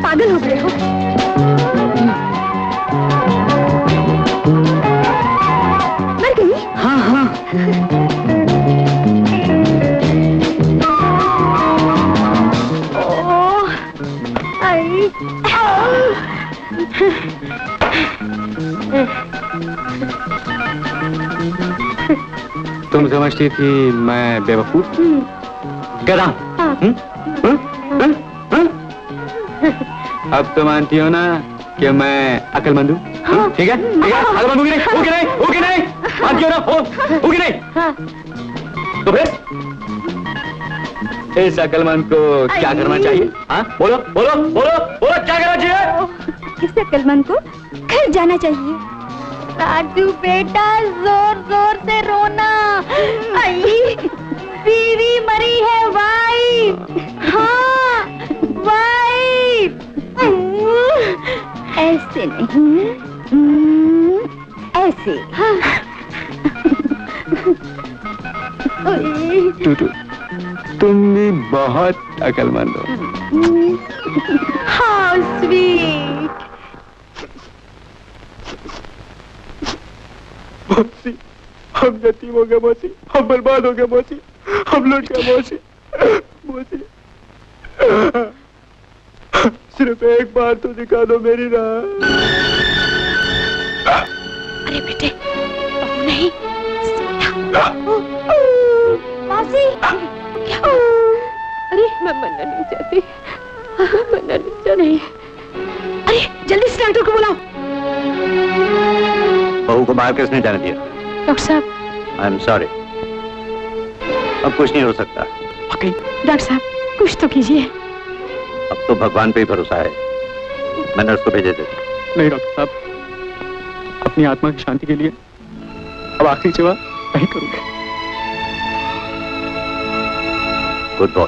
पागल हो गए हो? मर गई? हाँ हाँ। तुम समझती थी मैं बेवकूफ? गधा? अब तो मानती हो ना कि मैं अक्लमंद हूँ? ठीक है? ठीक है? अक्लमंद हूँ कि नहीं? हूँ कि नहीं? हूँ कि नहीं? मानती हो ना? हूँ कि नहीं? तो फिर इस अक्लमंद को क्या करना चाहिए? हाँ? बोलो बोलो बोलो बोलो, क्या करना चाहिए? इस अक्लमंद को घर जाना चाहिए। राजू बेटा, जोर जोर से रोना। आई, बीवी मरी है वाइफ। हाँ, वाइफ। ऐसे नहीं, ऐसे। टूटू, तुम भी बहुत अक्लमंद हो। How sweet. मौसी, हम यतीम हो गए मौसी, हम बर्बाद हो गए मौसी, हम लुट गए मौसी। मौसी, सिर्फ एक बार तो दिखा दो मेरी राह। अरे बेटे, बहू नहीं, सीता। मौसी। अरे मैं मरना नहीं चाहती, मरना नहीं चाहती। अरे जल्दी से डॉक्टर को बुलाओ। बहू को बाहर किसने जाने दिया? डॉक्टर साहब। आई एम सॉरी, अब कुछ नहीं हो सकता। डॉक्टर साहब कुछ तो कीजिए। अब तो भगवान पे ही भरोसा है। मैं नर्स को भेजे देता। नहीं डॉक्टर साहब, अपनी आत्मा की शांति के लिए अब आखिरी सेवा नहीं करूंगा। Good boy.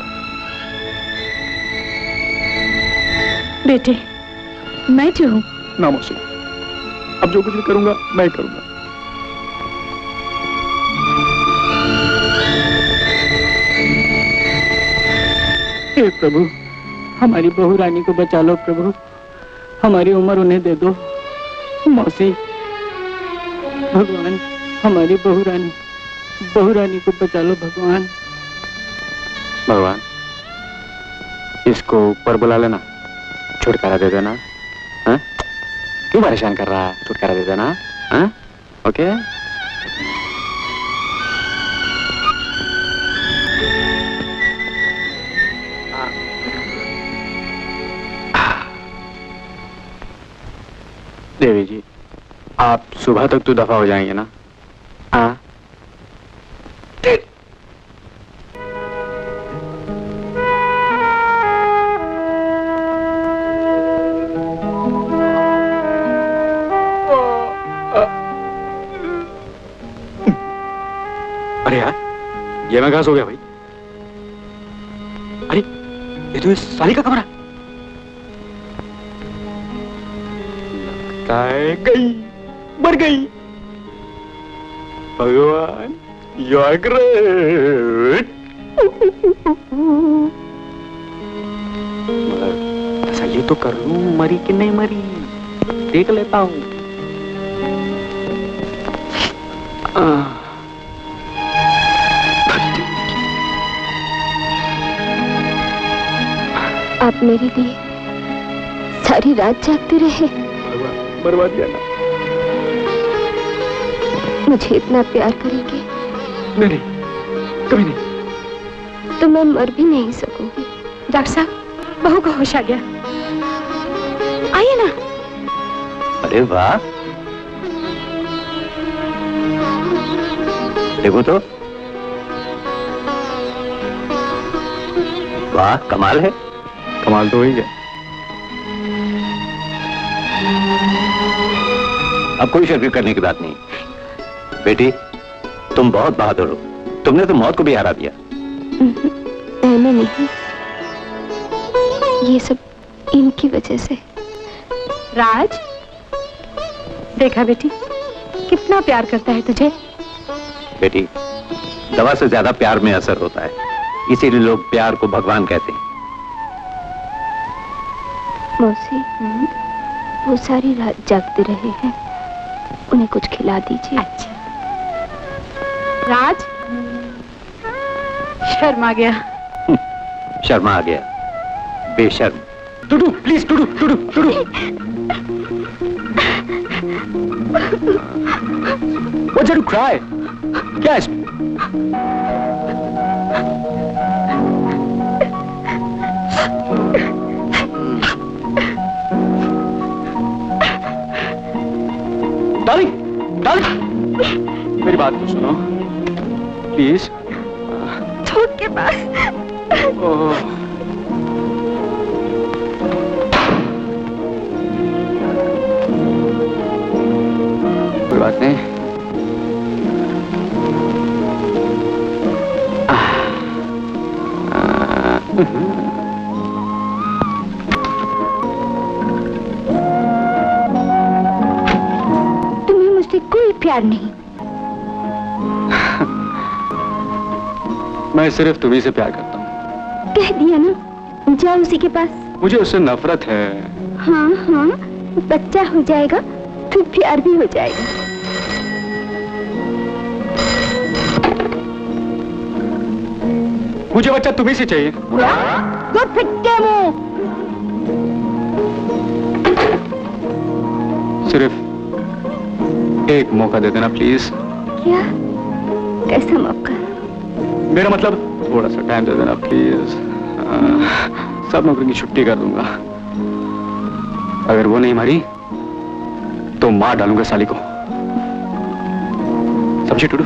बेटे मैं जो हूँ ना मौसी, अब जो कुछ भी करूंगा मैं ही करूंगा। हे प्रभु, हमारी बहू रानी को बचा लो प्रभु, हमारी उम्र उन्हें दे दो। मौसी, भगवान हमारी बहू रानी को बचा लो भगवान। भगवान, इसको ऊपर बुला लेना, छुटकारा दे देना। हाँ? क्यों परेशान कर रहा है? छुटकारा दे देना। हाँ? ओके? देवी जी, आप सुबह तक तो दफा हो जाएंगे ना? हाँ? अरे यार, ये मैं कहाँ सो गया भाई? अरे ये तो इस साली का कमरा। लगता है गई, मर गई। भगवान, यू आर ग्रेट। ऐसा ये तो कर लूं, मरी कि नहीं मरी देख लेता हूँ। आप मेरे लिए सारी रात जागते रहे। मरवा दिया ना। मुझे इतना प्यार करेंगे? नहीं, कभी नहीं। तो मैं मर भी नहीं सकूंगी। डॉक्टर साहब, बहू को होश आ गया, आइए ना। अरे वाह, देखो तो, वाह कमाल है। कमाल तो वही है। अब कोई शर्म करने की बात नहीं। बेटी, तुम बहुत बहादुर हो, तुमने तो मौत को भी हरा दिया। मैंने नहीं, ये सब इनकी वजह से। राज, देखा बेटी कितना प्यार करता है तुझे। बेटी, दवा से ज्यादा प्यार में असर होता है, इसीलिए लोग प्यार को भगवान कहते हैं। मौसी, वो सारी रात जागते रहे हैं, उन्हें कुछ खिला दीजिए। अच्छा। राज, शर्म आ गया। शर्मा आ गया, बेशर्म। Tudu, please Tudu, Tudu, Tudu. What's that you cry? क्या इसमें? डार्लिंग, डार्लिंग, मेरी बात तो सुनो, प्लीज। छोड़ के पास। कोई बात नहीं। तुम्हें मुझसे कोई प्यार नहीं। मैं सिर्फ तुम्ही से प्यार करता हूँ। कह दिया ना, जाओ उसी के पास। मुझे उससे नफरत है। हाँ हाँ, बच्चा हो जाएगा तो प्यार भी हो जाएगा। मुझे बच्चा तुम्ही से चाहिए। दो फिट्टे मुंह। सिर्फ एक मौका दे देना प्लीज। क्या? कैसा मौका? मेरा मतलब थोड़ा सा टाइम दे देना प्लीज। सब नौकरी की छुट्टी कर दूंगा। अगर वो नहीं मरी तो मार डालूंगा साली को। समझे टुडू?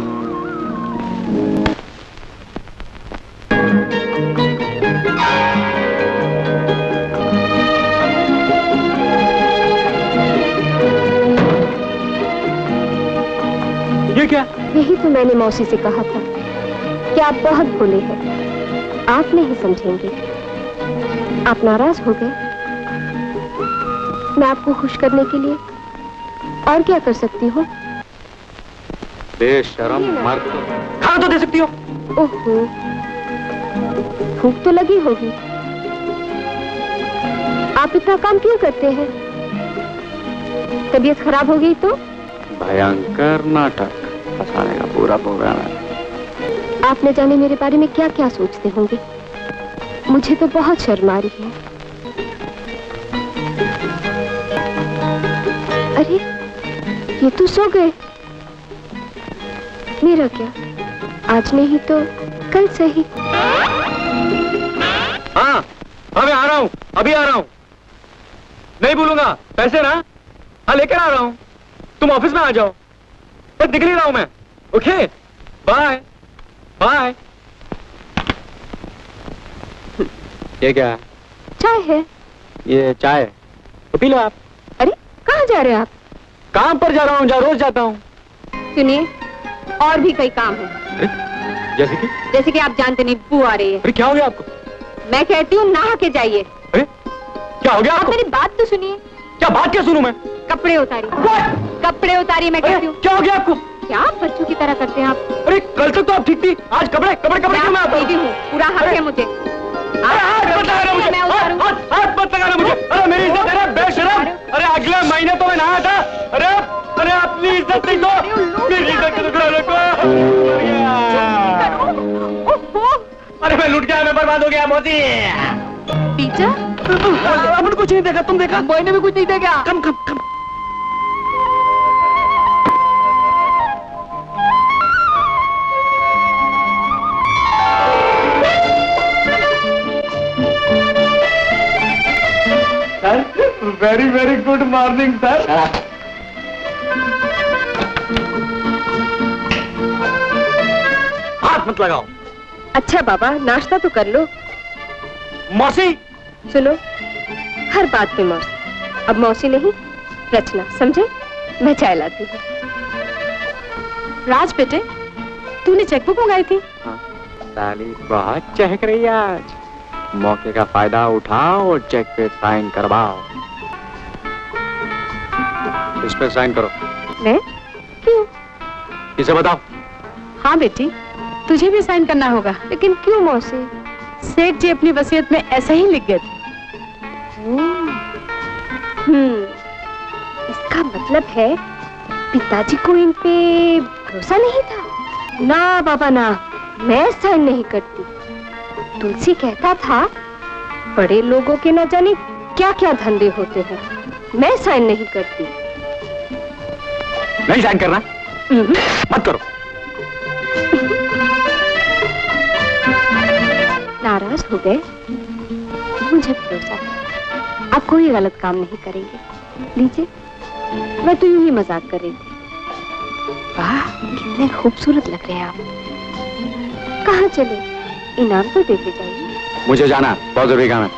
ये क्या? यही तो मैंने मौसी से कहा था कि आप बहुत भोले हैं, आप नहीं समझेंगे। आप नाराज हो गए। मैं आपको खुश करने के लिए और क्या कर सकती हूँ? बेशरम मर्द, खाना तो दे सकती हो। ओहो, भूख तो लगी होगी। आप इतना काम क्यों करते हैं? तबीयत खराब हो गई तो? भयंकर नाटक फंसाने का पूरा प्रोग्राम है। आप न जाने मेरे बारे में क्या क्या सोचते होंगे। मुझे तो बहुत शर्म आ रही है। अरे, ये तो सो गए। मेरा क्या, आज नहीं तो कल सही। हाँ, मैं आ रहा हूँ, अभी आ रहा हूँ। नहीं भूलूंगा, पैसे ना? हाँ, लेकर आ रहा हूँ। तुम ऑफिस में आ जाओ। बस निकल ही रहा हूँ मैं। Okay, bye bye. ये क्या है? चाय है। ये चाय है तो पी लो आप। अरे, कहाँ जा रहे हैं आप? काम पर जा रहा हूँ, जहाँ रोज जाता हूँ। सुनिए, और भी कई काम है। जैसे कि आप जानते नहीं, बू आ रही है। अरे क्या हो गया आपको? मैं कहती हूँ नहा के जाइए। अरे क्या हो गया आपको? मेरी बात तो सुनिए। क्या बात क्या सुनूं मैं? कपड़े उतारी। कपड़े उतारी, मैं कहती हूँ। क्या हो गया आपको? क्या बच्चों की तरह करते हैं आप? अरे कल तक तो आप ठीक थी, आज कपड़े कपड़े कपड़े क्यों? मैं भी हूँ, पूरा हक है मुझे। हाथ मत लगाना मुझे, हाथ मत लगाना मुझे। अरे मेरी इज्जत है बेशरम। अरे अगले महीने तो मैं नहाया था। अरे अरे अपनी इज्जत नहीं दो, मेरी इज्जत तो करो को। अरे मैं लुट गया, मैं बर्बाद हो गया मोदी। टीचर, अपन कुछ नहीं देखा, तुम देखा? मैंने भी कुछ नहीं देखा। Come come come. Sir, very very good morning sir. हाथ मत लगाओ। अच्छा बाबा, नाश्ता तो कर लो। मौसी सुनो, हर बात पे मौसी। अब मौसी नहीं, रचना, समझे? मैं चाय लाती हूँ। राज बेटे, तूने चेकबुक मंगाई थी? साली बहुत चहक रही है आज। मौके का फायदा उठाओ और चेक पे साइन करवाओ। इस पे साइन करो। मैं? क्यों? इसे बताओ। हाँ बेटी, तुझे भी साइन करना होगा। लेकिन क्यों मौसी? सेठ जी अपनी वसीयत में ऐसा ही लिख गए थे। इसका मतलब है पिताजी को इन पे भरोसा नहीं था। ना बाबा ना, मैं साइन नहीं करती। तुलसी कहता था बड़े लोगों के न जाने क्या क्या धंधे होते हैं। मैं साइन नहीं करती। नहीं साइन करना? मत करो। नाराज हो गए? मुझे भरोसा है आप कोई गलत काम नहीं करेंगे। लीजिए, मैं तो यूं ही मजाक कर रही थी। वाह, कितने खूबसूरत लग रहे हैं आप। कहाँ चले? इनाम तो देके जाइए। मुझे जाना, बहुत जरूरी काम है।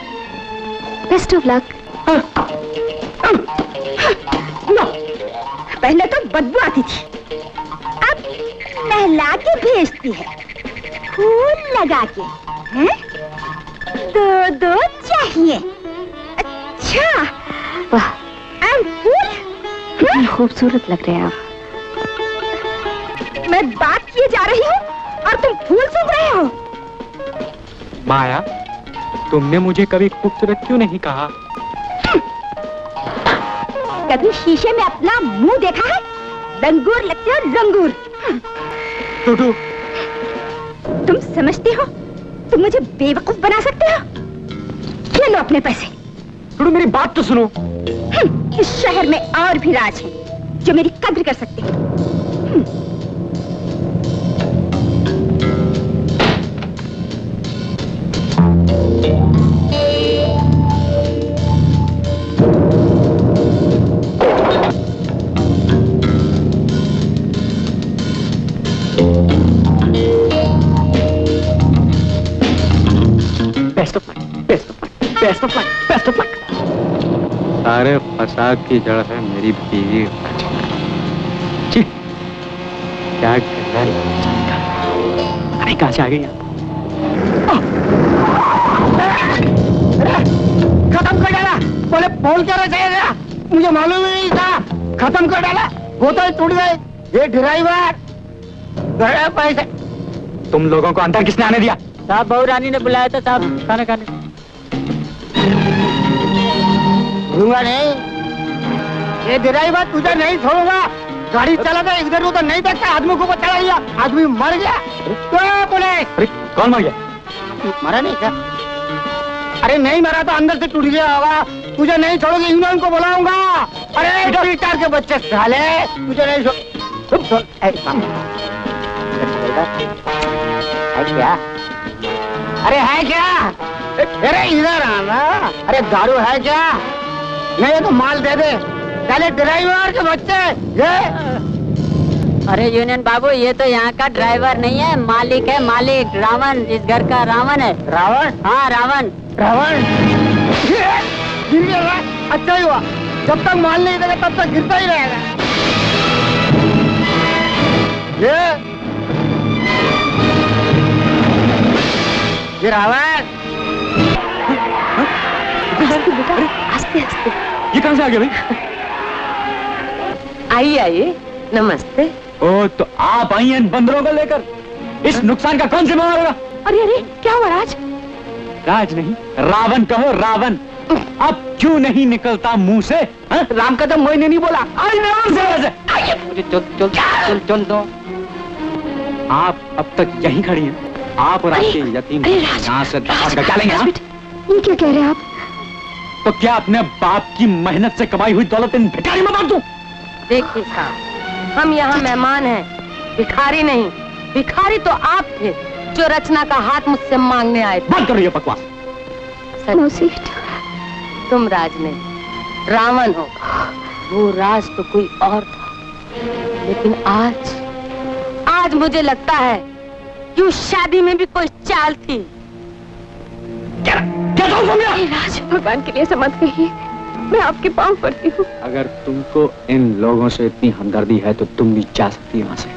Best of luck. पहले तो बदबू आती थी, अब नहला के भेजती है, फूल लगा के। हैं? दो दो चाहिए। अच्छा, वाह, फूल कितने खूबसूरत लग रहे हैं आप। मैं बात किए जा रही हूँ और तुम फूल सूंघ रहे हो। माया, तुमने मुझे कभी खूबसूरत क्यों नहीं कहा? कभी शीशे में अपना मुंह देखा है? रंगूर लगते हो, रंगूर। टूटू, तुम समझते हो तुम मुझे बेवकूफ बना सकते हो? ये लो अपने पैसे। टूटू, मेरी बात तो सुनो। इस शहर में और भी राज हैं जो मेरी कद्र कर सकते हैं। सारे फसाद की जड़ है मेरी बीवी। क्या अरे कहां से आ गई? खत्म कर डाला। बोले फोन क्या रहा, मुझे मालूम ही नहीं था। खत्म कर डाला, बोतल टूट गई। ये ड्राइवर पैसे। तुम लोगों को अंदर किसने आने दिया? साहब बहू रानी ने बुलाया था साहब खाना खाने। दूंगा नहीं, ये ड्राइवर तुझे नहीं छोड़ूंगा। गाड़ी चलाता इधर उधर नहीं देखता, आदमी को चला लिया, आदमी मर गया। तो पुलिस। अरे कौन मर गया? मरा नहीं क्या? अरे नहीं मरा तो अंदर से टूट गया होगा। तुझे नहीं छोड़ोगे, यूनियन को बुलाऊंगा। अरे टीचर के बच्चे साले, तुझे नहीं छोड़। है क्या? अरे है क्या? अरे इधर आना। अरे दारू है क्या? नहीं तो माल दे दे। पहले ड्राइवर के बच्चे ये। अरे यूनियन बाबू, ये तो यहाँ का ड्राइवर नहीं है, मालिक है, मालिक। रावण, इस घर का रावण है। रावण? हाँ रावण। रावण गिर गया। अच्छा ही हुआ, जब तक माल नहीं देगा तब तक गिरता ही रहेगा। ये रावण। हंसते हंसते ये कहां से आ गया भाई? आइए आइए, नमस्ते। ओ तो आप आई हैं बंदरों को लेकर? इस नुकसान का कौन जिम्मेदार होगा? अरे अरे क्या हुआ राज? राज नहीं, रावण कहो, रावण। अब क्यों नहीं निकलता मुंह से? राम कदम मैंने नहीं बोला। चल दो। आप अब तक यहीं खड़ी हैं। आप और आपके यतीम यहाँ से क्या लेंगे? ये क्या कह रहे हैं आप? तो क्या अपने बाप की मेहनत से कमाई हुई दौलत इन भिखारी में बांट दूं? देखिए साहब, हम यहाँ मेहमान हैं, भिखारी नहीं। भिखारी तो आप थे जो रचना का हाथ मुझसे मांगने आए थे। बंद करो ये बकवास। तुम राज नहीं, रावण हो। वो राज तो कोई और था, लेकिन आज मुझे लगता है कि उस शादी में भी कोई चाल थी। राज, भगवान के लिए समझ कहिए, मैं आपके पाँव पड़ती हूँ। अगर तुमको इन लोगों से इतनी हमदर्दी है तो तुम भी जा सकती हो वहां से।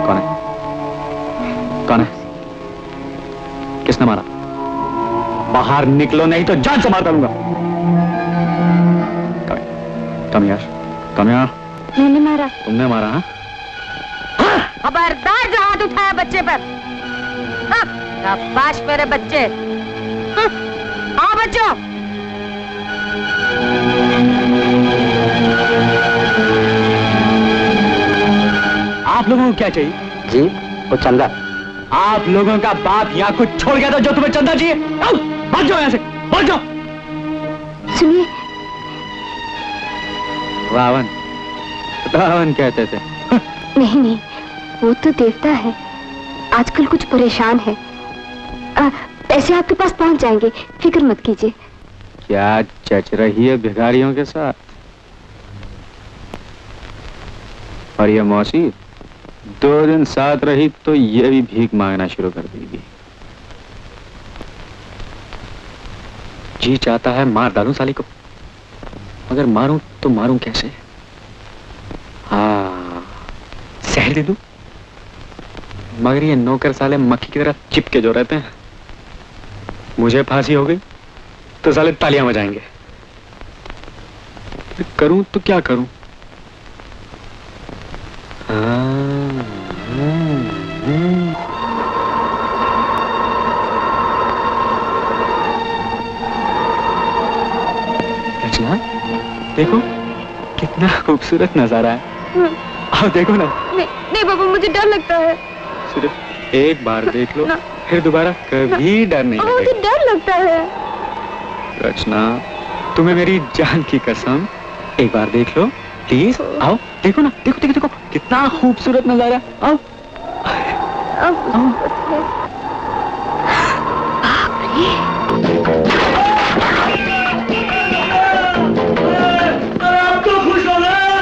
कौन है? कौन है? किसने मारा? बाहर निकलो नहीं तो जान से मार डालूंगा। कम यार, कम यार। मैंने मारा। तुमने मारा? हाँ? खबरदार जो हाथ उठाया बच्चे पर। हाँ, शाबाश मेरे बच्चे। हाँ, आओ बच्चों। आप लोगों को क्या चाहिए? जी, वो चंदा। आप लोगों का बाप यहाँ कुछ छोड़ गया था जो तुम्हें चंदा चाहिए? भाग जाओ यहाँ से, भाग जाओ। सुनिए, रावण, रावण कहते थे। नहीं नहीं, वो तो देवता है, आजकल कुछ परेशान है। पैसे आपके पास पहुंच जाएंगे, फिक्र मत कीजिए। क्या चच रही है भिखारियों के साथ? और ये मौसी 2 दिन साथ रही तो ये भी भीख मांगना शुरू कर देगी। जी चाहता है मार डालूं साली को, मगर मारूं तो मारूं कैसे? हाँ, सहर दे दूं, मगर ये नौकर साले मक्खी की तरह चिपके जो रहते हैं। मुझे फांसी हो गई तो साले तालियां बजाएंगे। करूं तो क्या करूं? रचना, देखो कितना खूबसूरत नजारा है। आओ देखो ना। नहीं बाबू, मुझे डर लगता है। सिर्फ एक बार देख लो, फिर दोबारा कभी डर नहीं लगेगा। मुझे डर लगता है। रचना, तुम्हें मेरी जान की कसम, एक बार देख लो, प्लीज आओ, देखो ना, देखो देखो देखो कितना खूबसूरत नजारा। आओ आओ।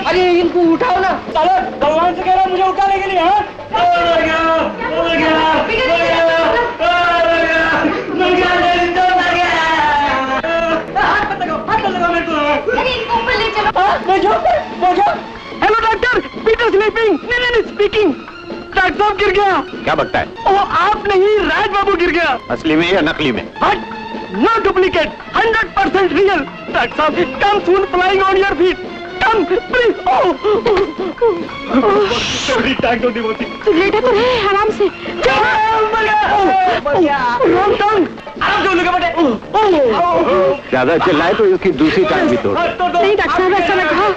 अरे इनको उठाओ ना। साला भगवान से कह रहा मुझे उठाने के लिए। हाँ हेलो डॉक्टर, पीटर स्लीपिंग। नहीं स्पीकिंग। डॉक्टर साहब गिर गया। क्या बकता है? ओ आप नहीं, राज बाबू गिर गया। असली में या नकली में? No duplicate, 100% real. डॉक्टर साहब come soon flying on your feet. Come please. तू लेटा तो है आराम से। ज्यादा चिल्लाए तो इसकी दूसरी टांग भी तोड़। नहीं डॉक्टर साहब, ऐसा ना कहो।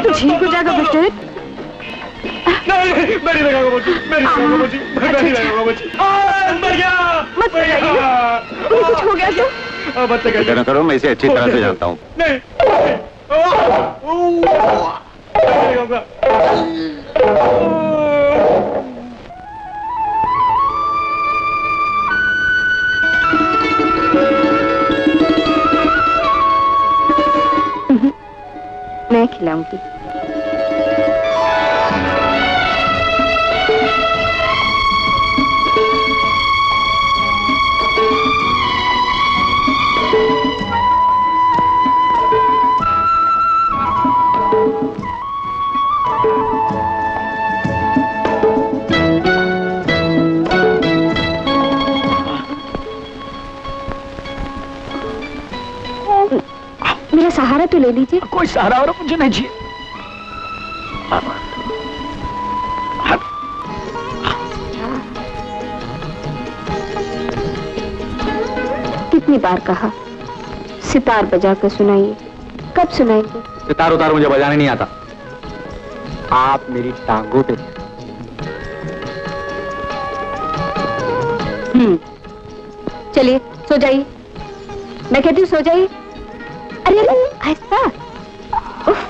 तू ठीक हो जाएगा बेटे। मेरी लगाओ बच्ची, मेरी लगाओ बच्ची, मेरी लगाओ बच्ची। मर गया। मत बताइए, कुछ हो गया तो? बच्चे कैसे न करो, मैं इसे अच्छी तरह से जानता हूँ। नहीं। मैं खिलाऊंगी। मेरा सहारा तो ले लीजिए। कोई सहारा और मुझे नहीं चाहिए। कितनी बार कहा सितार बजा कर सुनाइए, कब सुनाएंगे? सितार उतार मुझे बजाने नहीं आता। आप मेरी टांगों पे। चलिए सो जाइए। मैं कहती हूँ सो जाइए। अरे अरे ऐसा ओह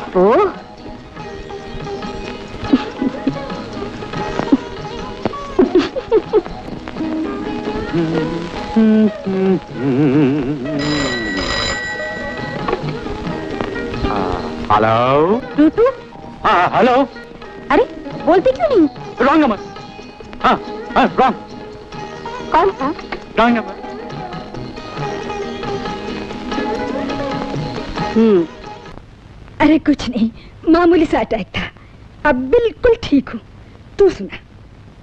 हेलो टूटू। हाँ हेलो। अरे बोलते क्यों नहीं? Wrong number. हाँ हाँ रॉन्ग। कौन था? Wrong number. अरे कुछ नहीं, मामूली सा अटैक था। अब बिल्कुल ठीक हूँ। तू सुना,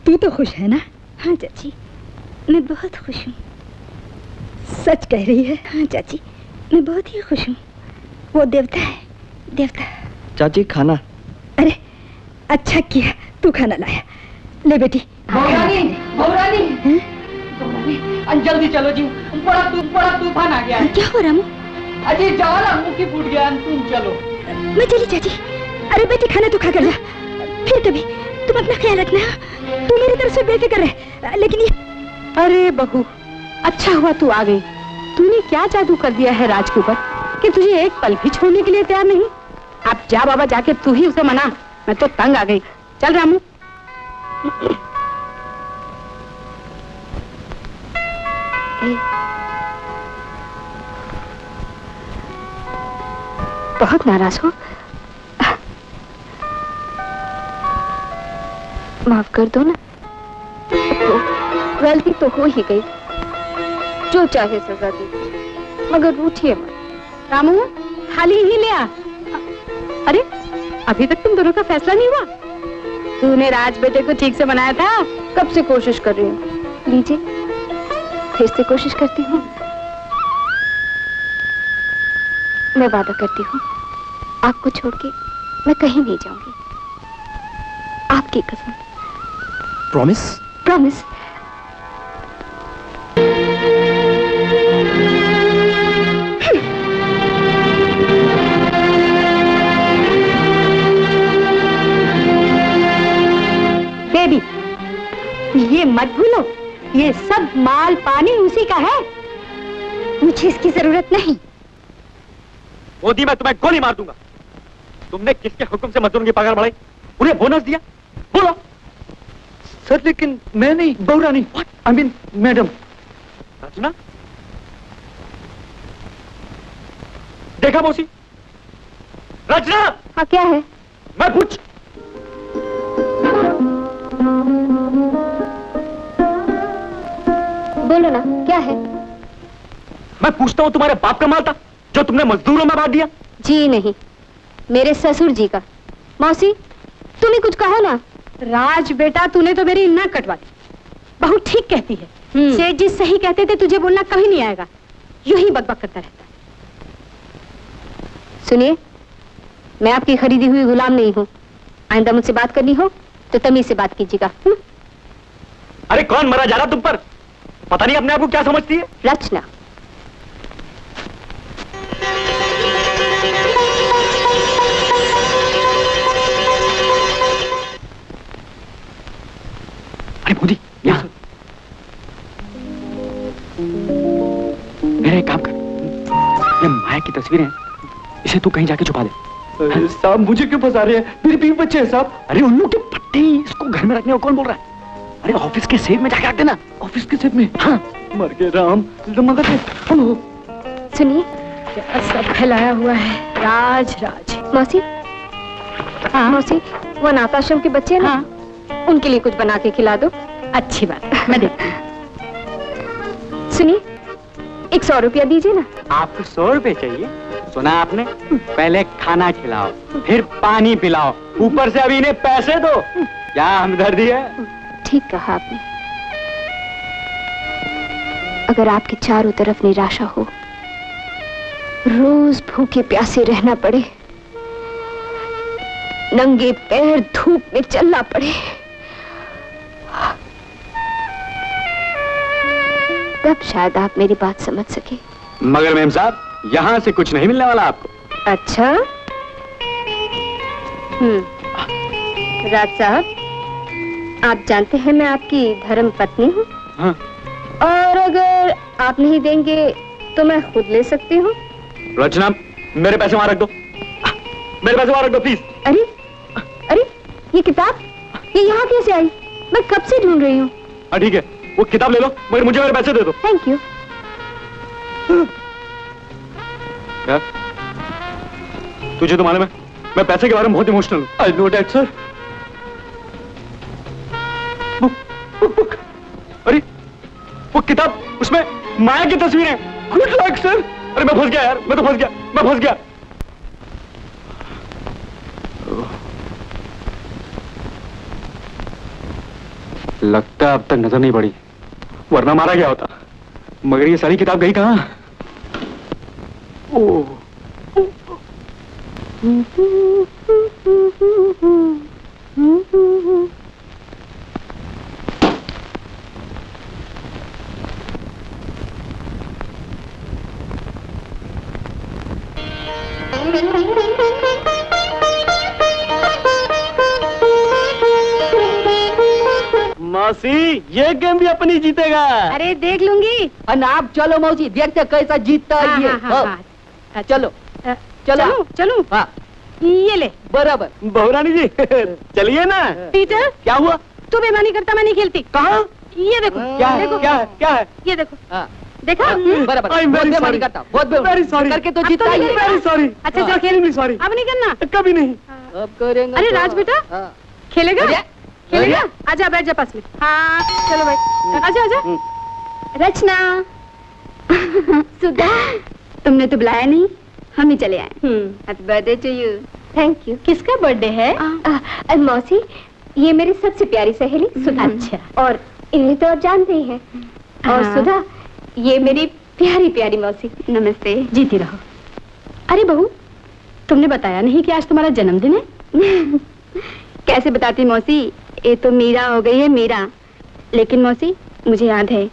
तू तो खुश है ना? हाँ चाची, मैं बहुत खुश हूँ। सच कह रही है? हाँ चाची, मैं बहुत ही खुश हूँ। वो देवता है, देवता। चाची खाना। अरे अच्छा किया तू खाना लाया। ले बेटी। बहुरानी, बहुरानी, जल्दी चलो जी, बड़ा तूफान आ गया है। क्या हो रामू? अजी जाओ ना, मुंह की फूट गया, तुम चलो। मैं चली चाची। अरे बेटी खाना तो खा कर जा। फिर कभी तुम अपना ख्याल रखना। तू मेरी तरफ से बेफिक्र है, लेकिन ये... अरे बहू, अच्छा हुआ तू आ गई। तूने क्या जादू कर दिया है राज के ऊपर कि तुझे एक पल भी छोड़ने के लिए तैयार नहीं। अब जा बाबा, जाके तू ही उसे मना। मैं तो तंग आ गई। चल रामू। बहुत नाराज हो? माफ कर दो ना। गलती तो हो ही गई, जो चाहे सजा दे, मगर रूठिए मत। रामू थाली ही ले आ। अरे अभी तक तुम दोनों का फैसला नहीं हुआ? तूने राज बेटे को ठीक से बनाया था? कब से कोशिश कर रही हूँ। लीजिए फिर से कोशिश करती हूँ। मैं वादा करती हूँ आपको छोड़ के मैं कहीं नहीं जाऊंगी। आपकी कसम। प्रॉमिस? प्रॉमिस। बेबी, ये मत भूलो, ये सब माल पानी उसी का है। मुझे इसकी जरूरत नहीं। मोदी मैं तुम्हें गोली मार दूंगा। तुमने किसके हुक्म से मजदूरों की पगार बढ़ाई? उन्हें बोनस दिया? बोलो। सर लेकिन मैं नहीं, बहुरानी, आई मीन मैडम। रचना, देखा मौसी? रचना! हाँ क्या है? मैं पूछ। बोलो ना, क्या है? मैं पूछता हूँ, तुम्हारे बाप का माल था जो तुमने मजदूरों में बांट दिया? जी नहीं, मेरे ससुर जी का। मौसी, तुम ही कुछ कहो ना। राज बेटा, तूने तो मेरी नाक कटवा दी। बहू ठीक कहती है। सेठ जी सही कहते थे, तुझे बोलना कभी नहीं आएगा, यूं ही बकबक करता रहता है। सुनिए, मैं आपकी खरीदी हुई गुलाम नहीं हूँ। आइंदा मुझसे बात करनी हो तो तमीज से बात कीजिएगा। अरे कौन मरा जा रहा तुम पर? पता नहीं अपने आप को क्या समझती है? रचना। अरे मोदी, यहाँ मेरा एक काम कर, ये माया की तस्वीर है, इसे तू कहीं जाके छुपा दे। साहब मुझे क्यों फंसा रहे हैं? मेरे बीवी बच्चे हैं साहब। अरे उल्लू के पट्टे, इसको घर में रखने को कौन बोल रहा है? अरे ऑफिस के सेफ में जाके रख देना। ऑफिस के सेफ में? हाँ। मर गए राम, मदद। सुनिए, क्या सब फैलाया हुआ है। राज राज। मौसी, हाँ मौसी, वो अनाथाश्रम के बच्चे हैं ना, हाँ। उनके लिए कुछ बना के खिला दो। अच्छी बात है, मैं देखती हूँ। सुनिए, 100 रुपया दीजिए ना। आपको 100 रुपए चाहिए? सुना आपने? पहले खाना खिलाओ, फिर पानी पिलाओ, ऊपर से अभी इन्हें पैसे दो। क्या हमदर्दी है? ठीक कहा आपने। अगर आपके चारों तरफ निराशा हो, रोज भूखे प्यासे रहना पड़े, नंगे पैर धूप में चलना पड़े, तब शायद आप मेरी बात समझ सके। मगर मेम साहब, यहाँ से कुछ नहीं मिलने वाला आपको। अच्छा? राज साहब, आप जानते हैं मैं आपकी धर्म पत्नी हूँ। हाँ। और अगर आप नहीं देंगे तो मैं खुद ले सकती हूँ। रचना, मेरे पैसे वहां रख दो, मेरे पैसे वहां रख दो प्लीज। अरे अरे, ये किताब ये यहाँ कैसे आई? मैं कब से ढूंढ रही हूँ। हाँ ठीक है, वो किताब ले लो, मगर मुझे मेरे पैसे दे दो। Thank you. क्या? तुझे तो मालूम है मैं पैसे के बारे में बहुत इमोशनल हूँ। I know that sir. Book. अरे वो किताब, उसमें माया की तस्वीर है। Good luck sir. अरे मैं फंस गया यार, मैं फंस गया। लगता अब तक नजर नहीं पड़ी, वरना मारा गया होता। मगर ये सारी किताब गई कहाँ? ओह, मासी, ये गेम भी अपनी जीतेगा। अरे देख लूंगी। आप चलो मौसी, देखते कैसा जीतता है ये। हाँ। चलो चलो चलो। हाँ, ये ले। बराबर। बहुरानी जी चलिए ना। टीचर, क्या हुआ? तू बेईमानी करता, मैं नहीं खेलती। कहाँ? ये देखो। क्या है? देखो। क्या है? ये देखो। हाँ, देखा? बराबर। I'm very बहुत sorry. करता, बहुत Very sorry. करके तो अब जीतता ही है। Very sorry. अच्छा चल हाँ, खेल। sorry. अब नहीं करना। कभी नहीं। अब करेंगे। अरे तो। राज बेटा, हाँ। खेलेगा? अरे, खेलेगा? आजा, बैठ जा पास में। हाँ चलो भाई, आजा आजा। रचना। सुधा, तुमने तो बुलाया नहीं, हम ही चले आए। Happy birthday to you. Thank you. किसका बर्थडे है? मौसी, ये मेरी सबसे प्यारी सहेली सुधा। अच्छा। और इन्हें तो आप जानते ही हैं। और हाँ। सुधा, ये मेरी प्यारी प्यारी मौसी। नमस्ते। जीती रहो। अरे बहू, तुमने बताया नहीं कि आज तुम्हारा जन्मदिन है? कैसे बताती मौसी, ये तो मीरा हो गई है मीरा। लेकिन मौसी, मुझे याद है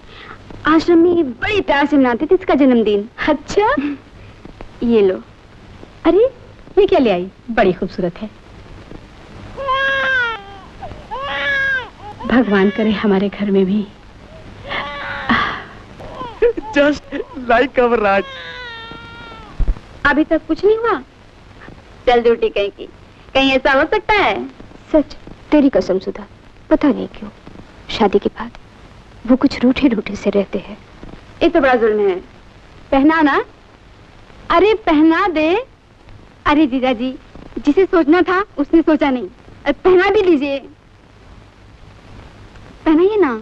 आश्रम में बड़ी प्यार से मनाते थे इसका जन्मदिन। अच्छा, ये लो। अरे ये क्या ले आई? बड़ी खूबसूरत है। भगवान करे हमारे घर में भी। जस्ट लाइक अवर राज। अभी तक कुछ नहीं हुआ? चल झूठी कहीं ऐसा हो सकता है? सच, तेरी कसम सुधा, पता नहीं क्यों शादी के बाद वो कुछ रूठे रूठे से रहते हैं। ये तो बड़ा जुल्म है। पहना ना, अरे पहना दे। अरे जीजा जी, जिसे सोचना था उसने सोचा नहीं, पहना भी लीजिए। पहनाइए ना।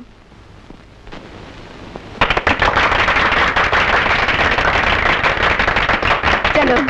चलो।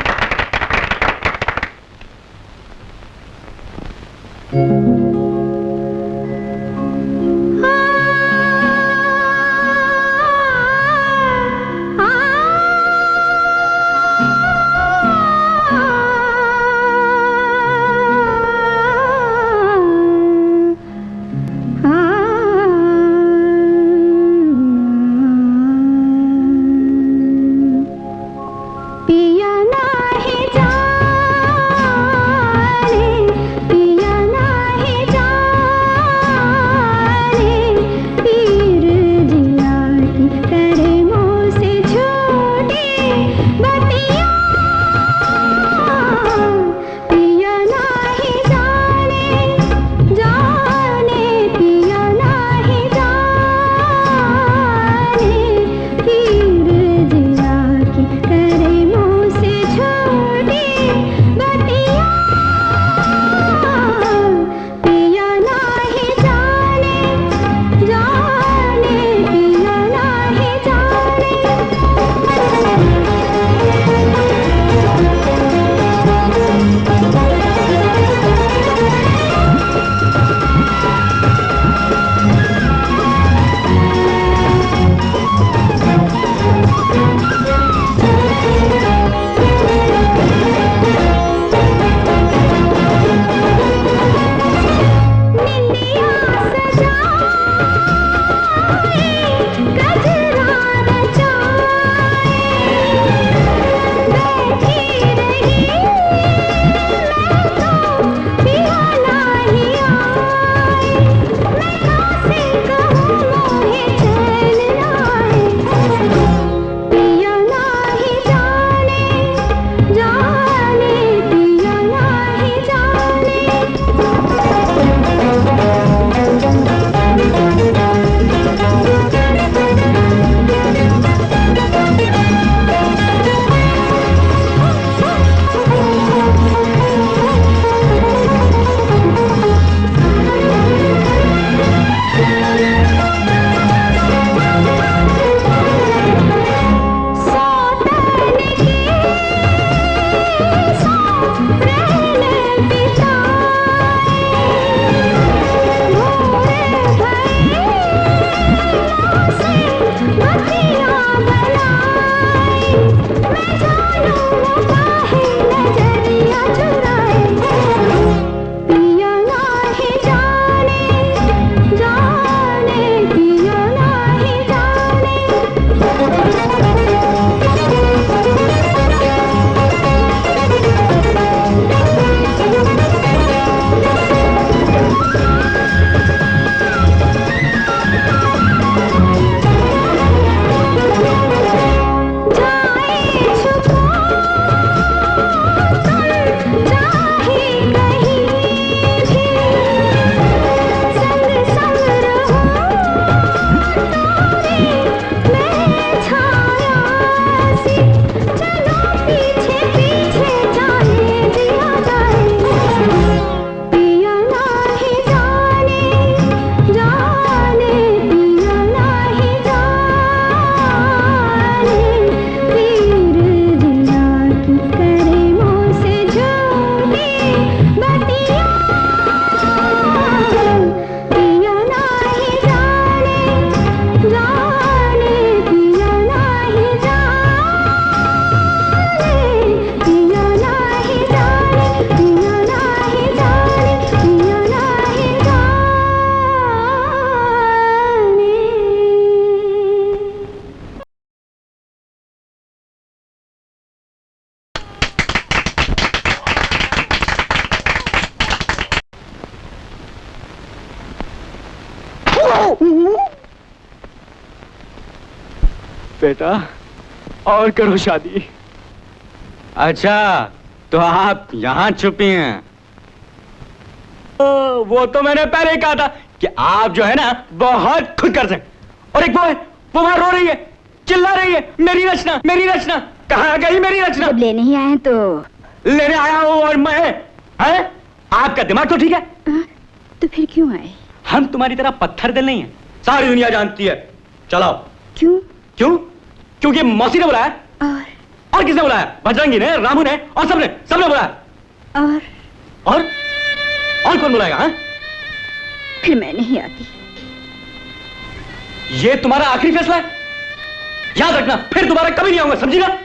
बेटा और करो शादी। अच्छा तो आप यहाँ छुपी हैं? वो तो मैंने पहले ही कहा था कि आप जो है ना बहुत खुद कर सकते। और एक वो वहां रो रही है, चिल्ला रही है, मेरी रचना, मेरी रचना, कहाँ गई मेरी रचना? जब लेने ही आए तो लेने आया हूँ और मैं है? आपका दिमाग तो ठीक है? तो फिर क्यों आए? हम तुम्हारी तरह पत्थर दिल नहीं है, सारी दुनिया जानती है। चलाओ। क्यों? क्यों? क्योंकि मौसी ने बुलाया। और किसने बुलाया? बजरंगी ने, रामू ने और सबने बुलाया। और कौन बुलाएगा? हाँ? फिर मैं नहीं आती। ये तुम्हारा आखिरी फैसला है? याद रखना, फिर दोबारा कभी नहीं आऊंगा, समझी ना?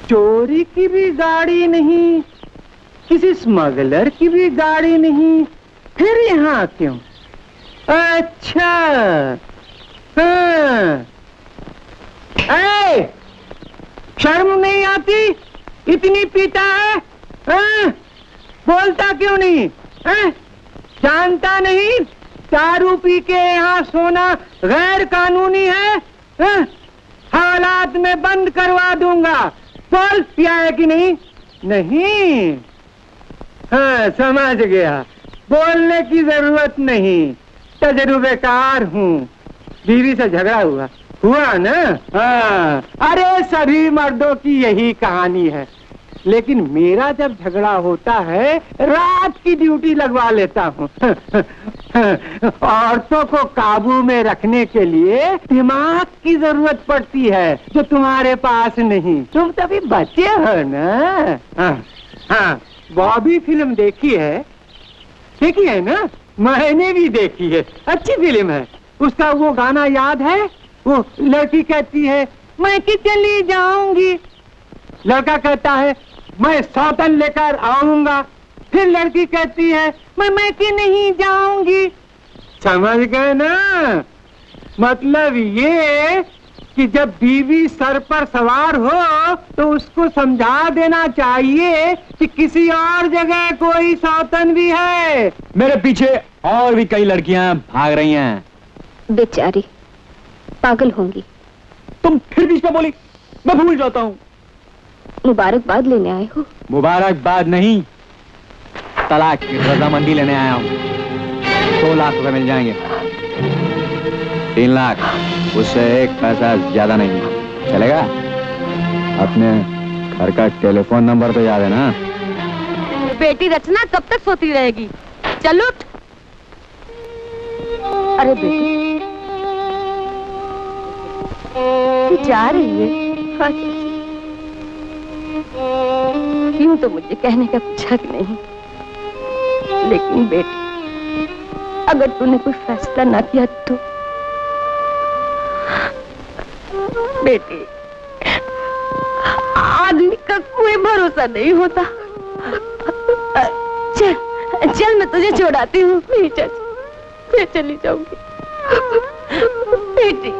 चोरी की भी गाड़ी नहीं, किसी स्मगलर की भी गाड़ी नहीं, फिर यहाँ क्यों? अच्छा, हाँ। शर्म नहीं आती? इतनी पीता है, हाँ? बोलता क्यों नहीं? हाँ? जानता नहीं दारू पी के यहाँ सोना गैर कानूनी है? हाँ? हालात में बंद करवा दूंगा। बोल, पिया है कि नहीं? नहीं। हाँ, समझ गया, बोलने की जरूरत नहीं, तजुर्बेकार हूँ। बीवी से झगड़ा हुआ ना? हाँ, अरे सभी मर्दों की यही कहानी है, लेकिन मेरा जब झगड़ा होता है रात की ड्यूटी लगवा लेता हूँ। औरतों को काबू में रखने के लिए दिमाग की जरूरत पड़ती है, जो तुम्हारे पास नहीं। तुम तभी बच्चे हो ना? हाँ, बॉबी फिल्म देखी है ना? मैंने भी देखी है, अच्छी फिल्म है। उसका वो गाना याद है? वो लड़की कहती है मैं कि चली जाऊंगी, लड़का कहता है मैं सौतन लेकर आऊंगा, फिर लड़की कहती है मैं कि नहीं जाऊंगी। समझ गए ना? मतलब ये कि जब बीवी सर पर सवार हो तो उसको समझा देना चाहिए कि किसी और जगह कोई सौतन भी है। मेरे पीछे और भी कई लड़कियां भाग रही हैं। बेचारी पागल होंगी। तुम फिर बीच में बोली, मैं भूल जाता हूँ। मुबारकबाद लेने आए हो? मुबारकबाद नहीं, तलाक की रजामंदी लेने आया हूँ। 2 लाख रुपए मिल जाएंगे। 3 लाख, उससे 1 पैसा ज्यादा नहीं। चलेगा? अपने घर का टेलीफोन नंबर तो याद है ना? बेटी रचना कब तक सोती रहेगी? चल उठ। अरे बेटी, तू जा रही है? हाँ, यूं तो मुझे कहने का कुछ हक नहीं, लेकिन बेटी अगर तूने कोई फैसला ना किया तो। बेटी, आदमी का कोई भरोसा नहीं होता। चल मैं तुझे छोड़ाती हूँ। नहीं चाची, मैं चली जाऊंगी। बेटी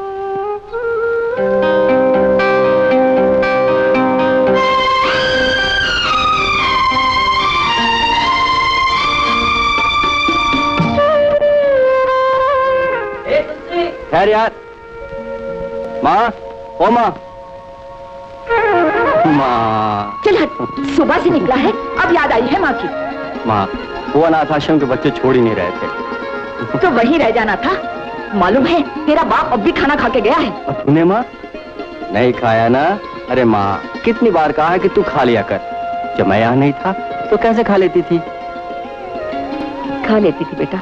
ठहर यार। माँ, ओ माँ। माँ। चल हट, सुबह से निकला है, अब याद आई है माँ की। माँ, वो अनाथ आश्रम के बच्चे छोड़ ही नहीं रहे थे। तो वहीं रह जाना था। मालूम है तेरा बाप अब भी खाना खा के गया है। और तूने माँ नहीं खाया ना? अरे माँ, कितनी बार कहा है कि तू खा लिया कर। जब मैं यहाँ नहीं था तो कैसे खा लेती थी? खा लेती थी बेटा,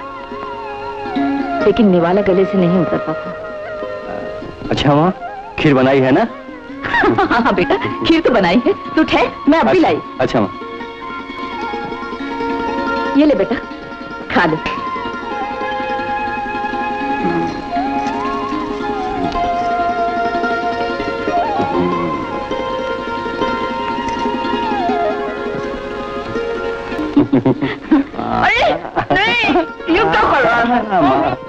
लेकिन निवाला गले से नहीं उतरता था। अच्छा माँ, खीर बनाई है ना? हाँ बेटा, खीर तो बनाई है। तू ठहर, मैं अब भी लाई। अच्छा माँ। ये ले बेटा, खा ले। अरे नहीं, ये क्या कर रहा है?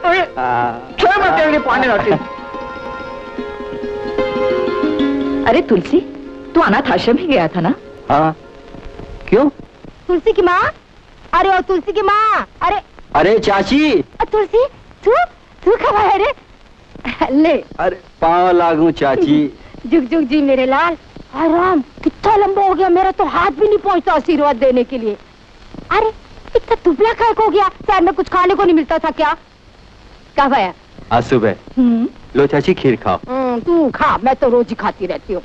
अरे छोड़, मैं तेरे लिए पानी लाती हूँ। अरे तुलसी, तू अनाथ आश्रम ही गया था ना? हाँ, क्यों? तुलसी की माँ, अरे ओ तुलसी की माँ, अरे अरे चाची। तुलसी, तू कब आया रे? ले। अरे पाँव लागू चाची। जुग जुग जी मेरे लाल। राम, कितना लंबा हो गया, मेरा तो हाथ भी नहीं पहुँचता आशीर्वाद देने के लिए। अरे इतना दुबला काय को हो गया? शहर में कुछ खाने को नहीं मिलता था क्या? कब आया? आज सुबह। लो चाची, खीर खाओ। तू खा, मैं तो रोज ही खाती रहती हूँ।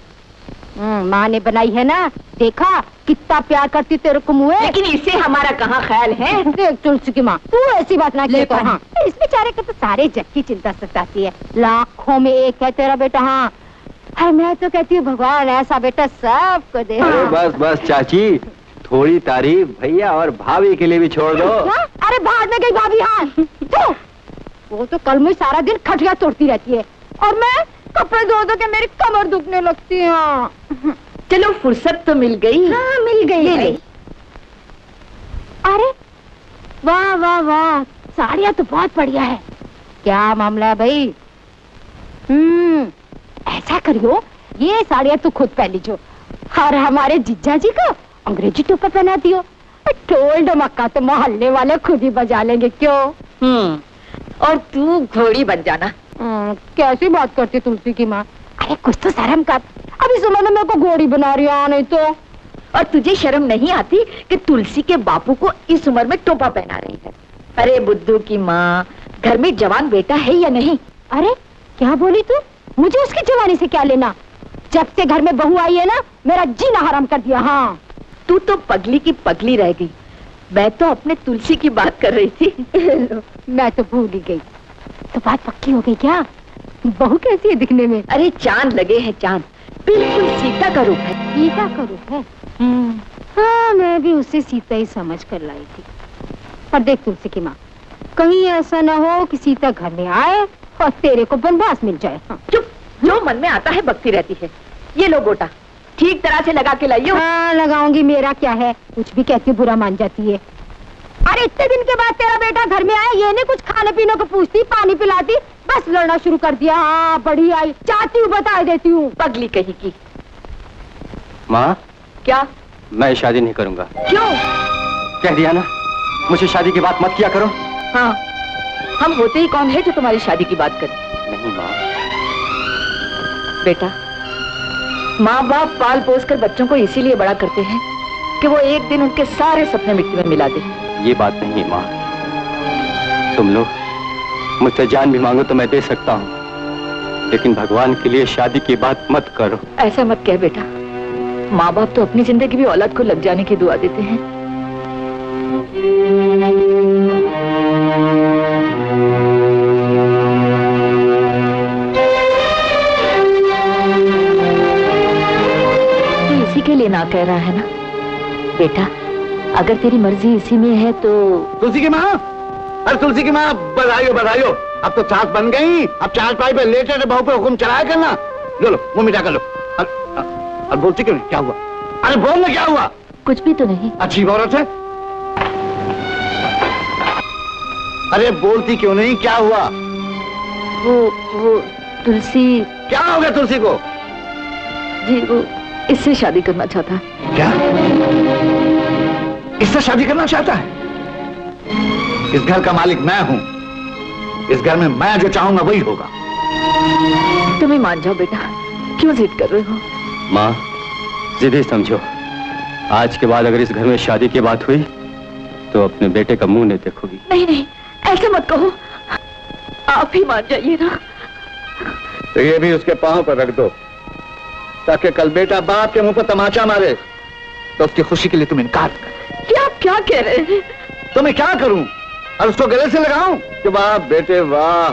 माँ ने बनाई है ना, देखा कितना प्यार करती तेरे को मुँह। लेकिन इससे हमारा कहाँ ख्याल है? देख तुलसी की माँ, तू ऐसी बात ना ले। हाँ, इस बेचारे को तो सारे जग की चिंता सताती है। लाखों में एक है तेरा बेटा। हाँ, अरे मैं तो कहती हूँ भगवान ऐसा बेटा सबको दे। अरे बस बस चाची, थोड़ी तारीफ भैया और भाभी के लिए भी छोड़ दो। अरे भाग में गई भाभी। हाँ, वो तो कल में सारा दिन खटिया तोड़ती रहती है और मैं कपड़े धो के मेरी कमर दुखने लगती है। चलो फुर्सत तो मिल गई। हाँ मिल गई। ले। अरे वाह वाह वाह, साड़ियाँ तो बहुत बढ़िया है। क्या मामला है भाई? ऐसा करियो, ये साड़ियाँ तो खुद पहन लीजियो और हमारे जीजा जी को अंग्रेजी टोपा पहना दियो। ढोल ढमक्का तो मोहल्ले वाले खुद ही बजा लेंगे, क्यों? और तू घोड़ी बन जाना। कैसी बात करती तुलसी की माँ? अरे कुछ तो शर्म कर, अभी इस उम्र में मेरे को घोड़ी बना रही है। नहीं तो। और तुझे शर्म नहीं आती कि तुलसी के बापू को इस उम्र में टोपा पहना रही है? अरे बुद्धू की माँ, घर में जवान बेटा है या नहीं? अरे क्या बोली तू? मुझे उसकी जवानी से क्या लेना? जब से घर में बहू आई है ना, मेरा जीना हराम कर दिया। हाँ, तू तो पगली की पगली रह गई। मैं तो अपने तुलसी की बात कर रही थी। मैं तो भूल ही गई। तो बात पक्की हो गई क्या? बहू कैसी है दिखने में? अरे चांद लगे हैं चांद, बिल्कुल सीता का रूप है। सीता का रूप है? हाँ, मैं भी उसे सीता ही समझ कर लाई थी। पर देख तुलसी की माँ, कहीं ऐसा न हो कि सीता घर में आए और तेरे को बनवास मिल जाए। हाँ। चुप, जो मन में आता है बकती रहती है। ये लो गोटा, ठीक तरह से लगा के लाइयो। हाँ लगाऊंगी, मेरा क्या है, कुछ भी कहती बुरा मान जाती है। अरे इतने दिन के बाद तेरा बेटा घर में आया, ये नहीं कुछ खाने पीने को पूछती, पानी पिलाती, बस लड़ना शुरू कर दिया। हाँ बड़ी आई, चाहती हूँ बता देती हूँ। पगली कहीं की। माँ, क्या? मैं शादी नहीं करूंगा। क्यों? कह दिया ना, मुझे शादी की बात मत किया करो। हाँ, हम होते ही कौन है जो तुम्हारी शादी की बात करे? नहीं माँ। बेटा, माँ बाप पाल पोस कर बच्चों को इसीलिए बड़ा करते हैं कि वो एक दिन उनके सारे सपने मिट्टी में मिला दे। ये बात नहीं माँ, तुम लोग मुझसे जान भी मांगो तो मैं दे सकता हूँ, लेकिन भगवान के लिए शादी की बात मत करो। ऐसा मत कह बेटा, माँ बाप तो अपनी जिंदगी भी औलाद को लग जाने की दुआ देते हैं। तो इसी के लिए ना कह रहा है ना बेटा? अगर तेरी मर्जी इसी में है तो। तुलसी की माँ, अरे तुलसी की माँ, बधाइयो बधाइयो, अब तो सास बन गई। अब चारपाई पे लेटे बहू पे हुक्म चलाया करना। लो लो, मुंह मीठा कर लो। अरे बोलती क्यों नहीं? क्या हुआ? अरे बोल ना, क्या हुआ? कुछ भी तो नहीं। अच्छी औरत है। अरे बोलती क्यों नहीं, क्या हुआ? वो तुलसी। क्या हो गया तुलसी को? जी वो इससे शादी करना चाहता है। क्या? इससे शादी करना चाहता है? इस घर का मालिक मैं हूं। इस घर में मैं जो चाहूंगा वही होगा। तुम ही मान जाओ बेटा, क्यों जिद कर रहे हो? माँ, जिद ही समझो। आज के बाद अगर इस घर में शादी की बात हुई तो अपने बेटे का मुंह नहीं देखोगी। नहीं नहीं, ऐसा मत कहो, आप ही मान जाइए ना। तो ये भी उसके पांव पर रख दो, ताकि कल बेटा बाप के मुंह पर तमाचा मारे तो उसकी खुशी के लिए तुम इनकार कर। क्या आप क्या कह रहे हैं? तो मैं क्या करूं? और उसको गले से लगाऊं कि वाह बेटे वाह,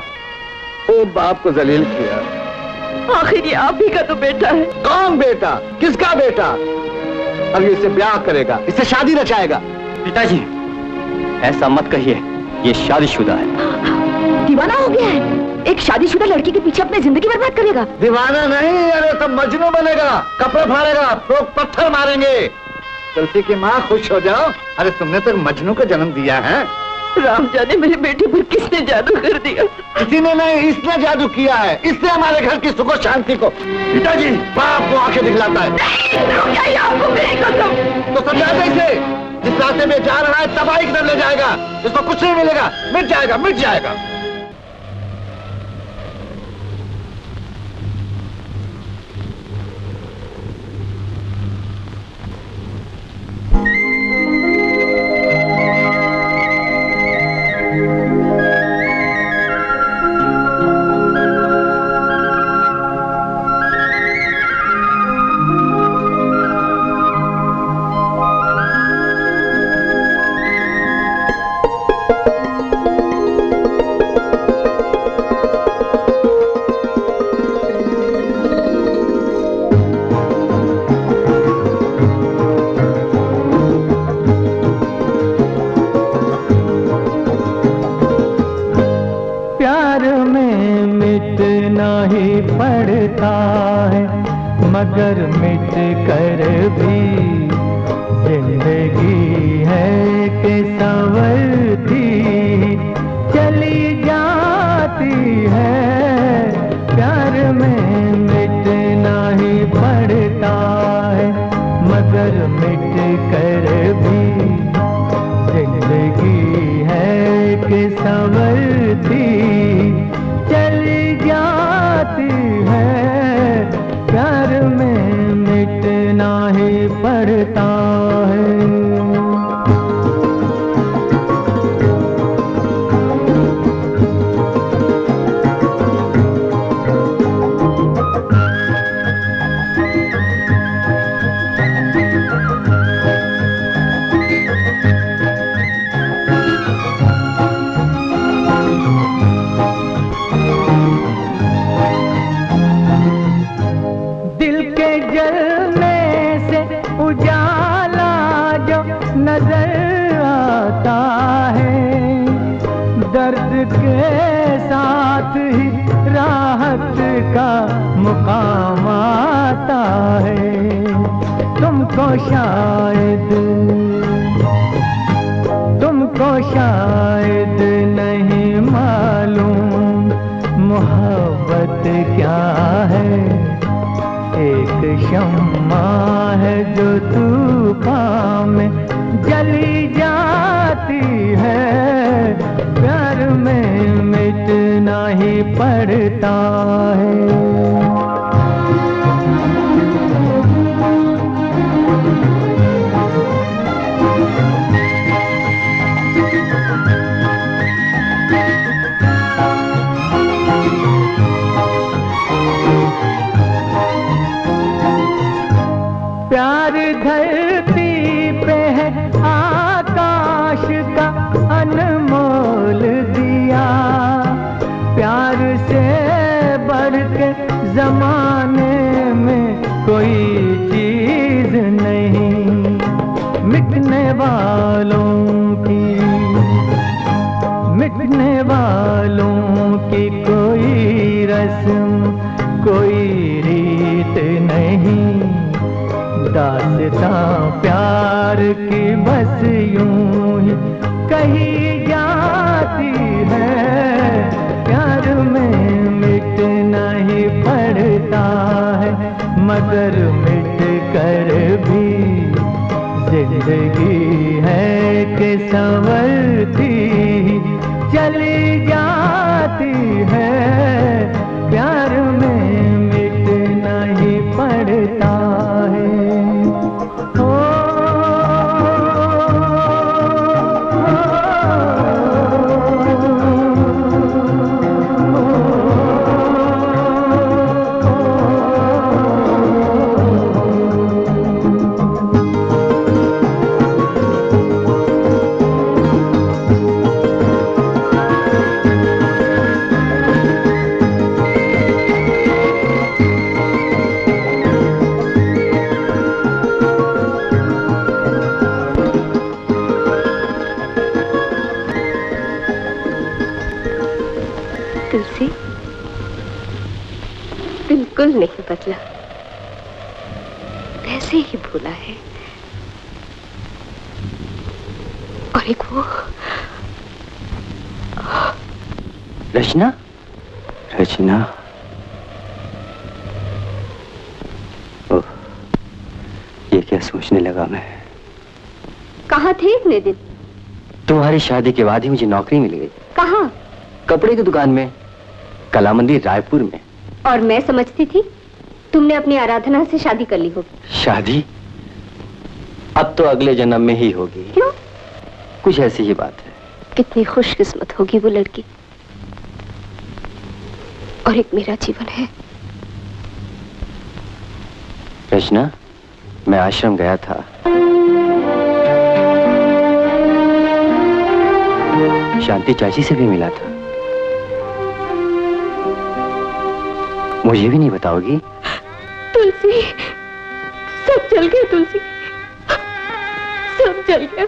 वो बाप को जलील किया। आखिर ये आप ही का तो बेटा है। कौन बेटा? किसका बेटा? अब ये इससे ब्याह करेगा, इससे शादी रचाएगा। पिताजी, ऐसा मत कहिए, ये शादीशुदा है। दीवाना हो गया है, एक शादीशुदा लड़की के पीछे अपनी जिंदगी बर्बाद करेगा। दीवाना नहीं, अरे तब मजनू बनेगा, कपड़े फाड़ेगा, लोग पत्थर मारेंगे। तुलसी की माँ खुश हो जाओ, अरे तुमने तो मजनू को जन्म दिया है। राम जाने मेरे बेटे पर किसने जादू कर दिया। किसी ने नहीं, इसने जादू किया है, इससे हमारे घर की सुख और शांति को। पिताजी, बाप को आंखें दिखलाता है। आपको मेरी कसम। तो समझा दे इसे, जिस रास्ते में जा रहा है तबाही की तरफ ले जाएगा, इसको कुछ नहीं मिलेगा, मिट जाएगा, मिट जाएगा। मगर मिट कर भी जिंदगी है कि संवरती चली जाती है। प्यार में मिटना ही पड़ता है, मगर मिट कर भी जिंदगी है कि संवरती चली जाती है। प्यार में मिटना ही पड़ता है। के साथ ही राहत का मुकाम आता है। तुमको शायद नहीं मालूम मोहब्बत क्या है। एक शम्मा है जो तूफान में जली जाती है। प्यार में मिटना ही पड़ता है। प्यार धरती पे है आकाश का अनमोल दिया। प्यार से बढ़ के जमाने में कोई चीज नहीं। मिटने वालों की कोई रस्म कोई रीत नहीं। दास्तां प्यार की बस यूं ही कही जाती है। प्यार में मिटना ही पड़ता है, मगर मिट कर भी जिंदगी है कि संवरती चली जाती है। बिल्कुल नहीं बदला, वैसे ही भूला है। और एक वो रचना, रचना, ओह, ये क्या सोचने लगा मैं। कहाँ थे इतने दिन? तुम्हारी शादी के बाद ही मुझे नौकरी मिल गई। कहाँ? कपड़े की दुकान में, कला मंदिर रायपुर में। और मैं समझती थी तुमने अपनी आराधना से शादी कर ली होगी। शादी अब तो अगले जन्म में ही होगी। क्यों? कुछ ऐसी ही बात है। कितनी खुशकिस्मत होगी वो लड़की। और एक मेरा जीवन है। रचना, मैं आश्रम गया था। शांति चाची से भी मिला था। मुझे भी नहीं बताओगी? तुलसी, सब जल गया तुलसी, सब जल गया।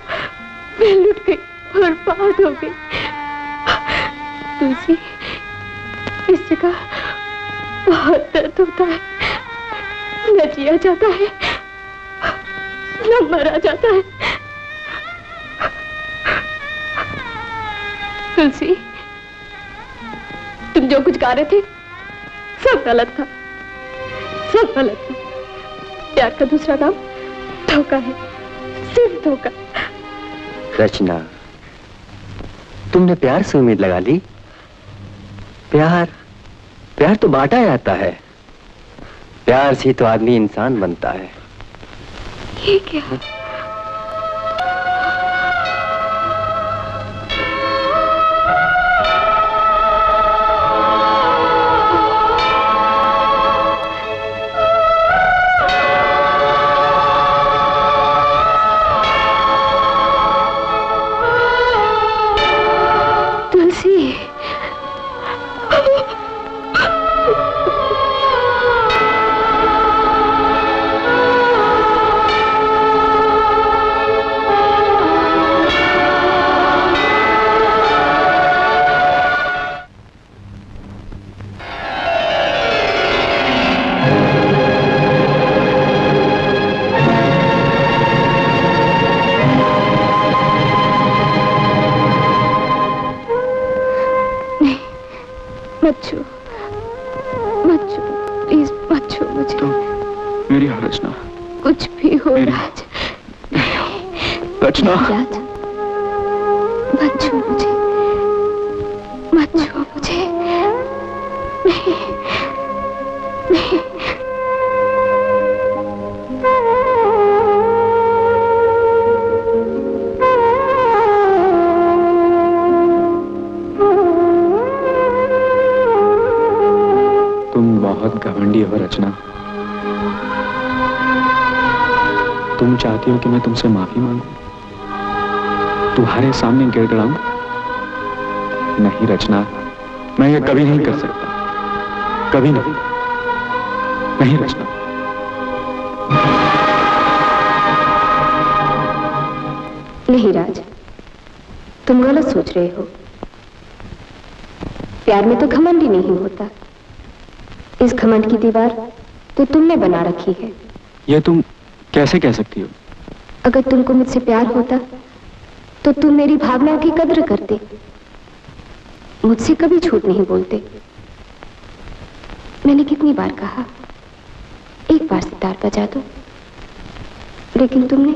मैं लुट गई, बर्बाद हो गई। तुलसी, इस जगह बहुत दर्द होता है, न जिया जाता है न मरा जाता है। तुलसी, तुम जो कुछ गा रहे थे सब गलत था, सब गलत था। प्यार का दूसरा नाम धोखा है, सिर्फ धोखा। रचना, तुमने प्यार से उम्मीद लगा ली? प्यार, प्यार तो बांटा जाता है। प्यार से तो आदमी इंसान बनता है। ये क्या? रचना, मत छू मुझे, मत छू मुझे। नहीं, नहीं। तुम बहुत घमंडी हो रचना। तुम चाहती हो कि मैं तुमसे माफी मांगू, तुम्हारे सामने गिड़गिड़ाऊं? नहीं रचना, मैं ये कभी नहीं कर सकता, कभी नहीं। नहीं रचना। नहीं राज, तुम गलत सोच रहे हो। प्यार में तो घमंड ही नहीं होता। इस घमंड की दीवार तो तुमने बना रखी है। ये तुम कैसे कह सकती हो? अगर तुमको मुझसे प्यार होता तो तुम मेरी भावनाओं की कद्र करते, मुझसे कभी झूठ नहीं बोलते। मैंने कितनी बार कहा एक बार सितार बजा दो, लेकिन तुमने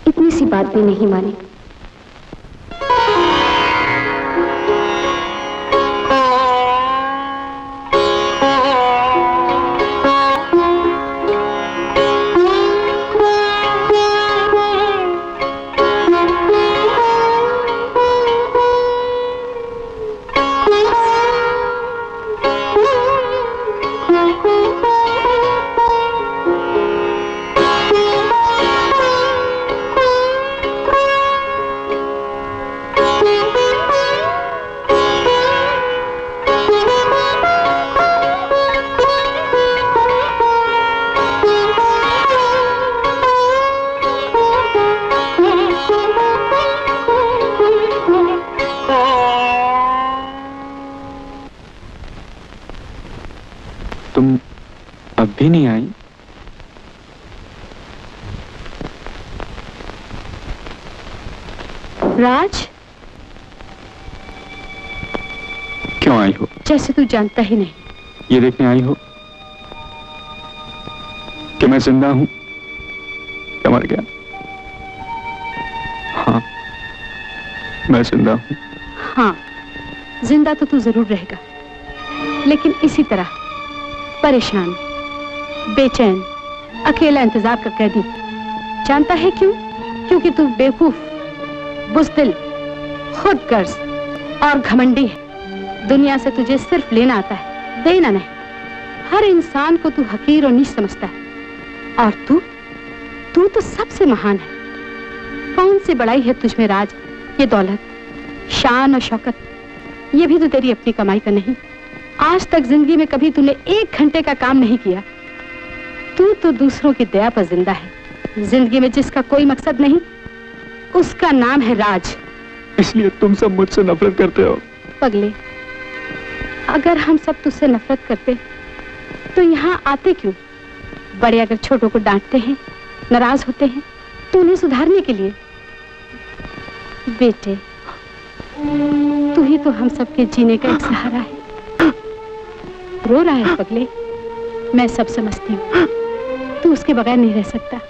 इतनी सी बात भी नहीं मानी। भी नहीं आई? राज, क्यों आई हो? जैसे तू जानता ही नहीं। ये देखने आई हो कि मैं जिंदा हूं या मर गया? हाँ, मैं जिंदा हूं। हाँ, जिंदा तो तू जरूर रहेगा, लेकिन इसी तरह परेशान, बेचैन, अकेला इंतजार का कैदी। जानता है क्यों? क्योंकि तू बेवकूफ, बुज़दिल, खुदगर्ज और घमंडी है। दुनिया से तुझे सिर्फ लेना आता है, देना नहीं। हर इंसान को तू हकीर और नीच समझता है, और तू तो सबसे महान है। कौन सी बड़ाई है तुझ में राज? ये दौलत, शान और शौकत, ये भी तो तेरी अपनी कमाई का नहीं। आज तक जिंदगी में कभी तूने 1 घंटे का काम नहीं किया। तू तो दूसरों की दया पर जिंदा है। जिंदगी में जिसका कोई मकसद नहीं, उसका नाम है राज। इसलिए तुम सब मुझसे नफरत करते हो? पगले, अगर हम सब तुझसे नफरत करते तो यहाँ आते क्यों? बड़े अगर छोटों को डांटते हैं, नाराज होते हैं, तो उन्हें सुधारने के लिए। बेटे, तू ही तो हम सबके जीने का एक सहारा है। रो रहा है पगले, मैं सब समझती हूँ। तू उसके बगैर नहीं रह सकता।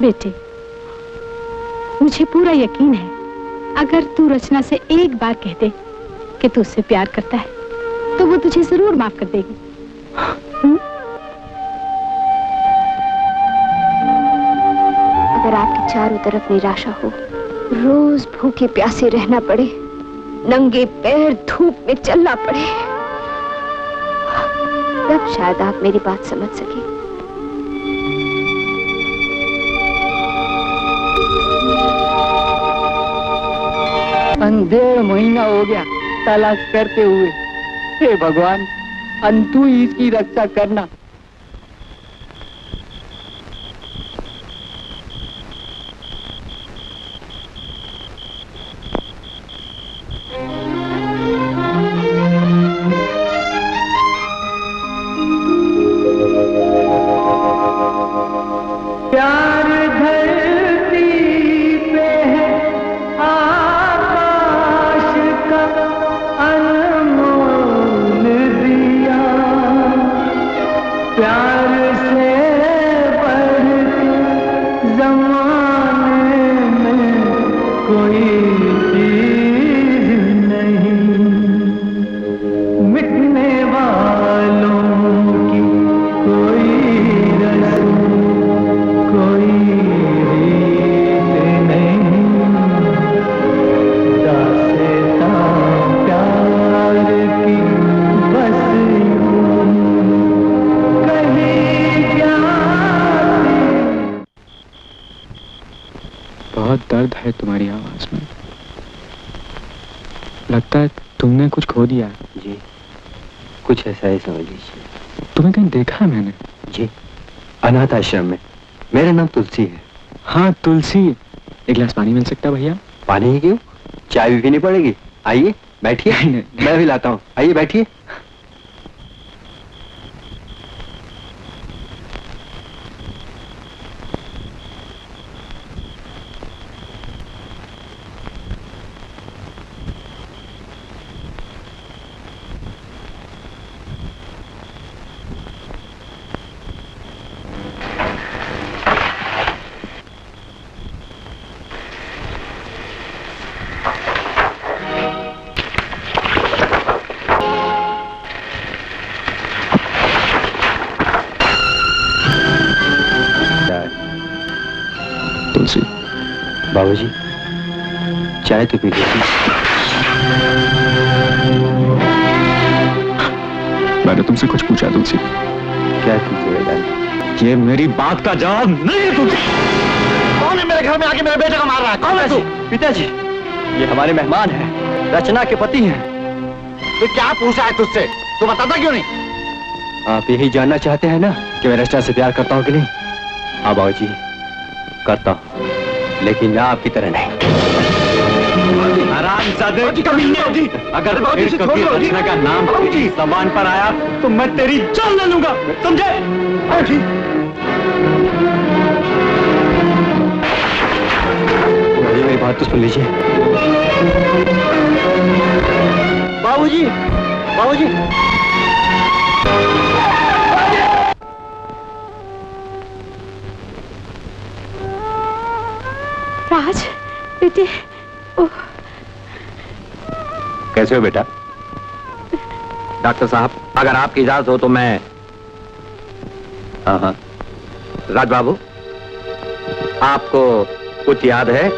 बेटे, मुझे पूरा यकीन है, अगर तू रचना से एक बार कह दे कि तू उससे प्यार करता है, तो वो तुझे जरूर माफ कर देगी। अगर आपके चारों तरफ निराशा हो, रोज भूखे प्यासे रहना पड़े, नंगे पैर धूप में चलना पड़े, तब शायद आप मेरी बात समझ सके। डेढ़ महीना हो गया तलाश करते हुए। हे भगवान, अंतु ही इसकी रक्षा करना। प्यार धरती पे है आकाश का अनमोल दिया, प्यार से बढ़ के जमाने में कोई चीज नहीं, मिटने वालों की कोई रस्म, कोई रीत नहीं, दास्तां प्यार की बस यूं कहीं जाती। बहुत दर्द है तुम्हारी आवाज में। लगता है तुमने कुछ खो दिया। जी, कुछ ऐसा ही समझ लीजिए। तुम्हें कहीं देखा है मैंने? जी, अनाथ आश्रम में। मेरा नाम तुलसी है। हाँ, तुलसी। एक गिलास पानी मिल सकता है भैया? पानी ही क्यों, चाय भी पीनी पड़ेगी। आइए बैठिए, मैं भी लाता हूँ। आइए बैठिए। तुलसी, बाबूजी, चाय तो पी लीजिए। मैंने तुमसे कुछ पूछा तुलसी? क्या कीजिएगा? ये मेरी बात का जवाब नहीं है तुलसी। कौन है मेरे घर में आके मेरे बेटे को मार रहा है? कौन है तू? पिताजी, ये हमारे मेहमान हैं, रचना के पति हैं। तो क्या पूछा है तुझसे? तू बताता क्यों नहीं? आप यही जानना चाहते हैं ना कि मैं रचना से प्यार करता हूँ कि नहीं? हाँ बाबूजी, करता हूँ, लेकिन मैं आपकी तरह नहीं। हरामजादे कमीने, अगर फिर कभी रचना का नाम तेरी जबान पर आया तो मैं तेरी जान ले लूंगा, समझे? मेरी बात तो सुन लीजिए। बाबूजी, बाबूजी। राज, बेटे, कैसे हो बेटा? डॉक्टर साहब, अगर आपकी इजाजत हो तो मैं। हाँ। राज बाबू, आपको कुछ याद है?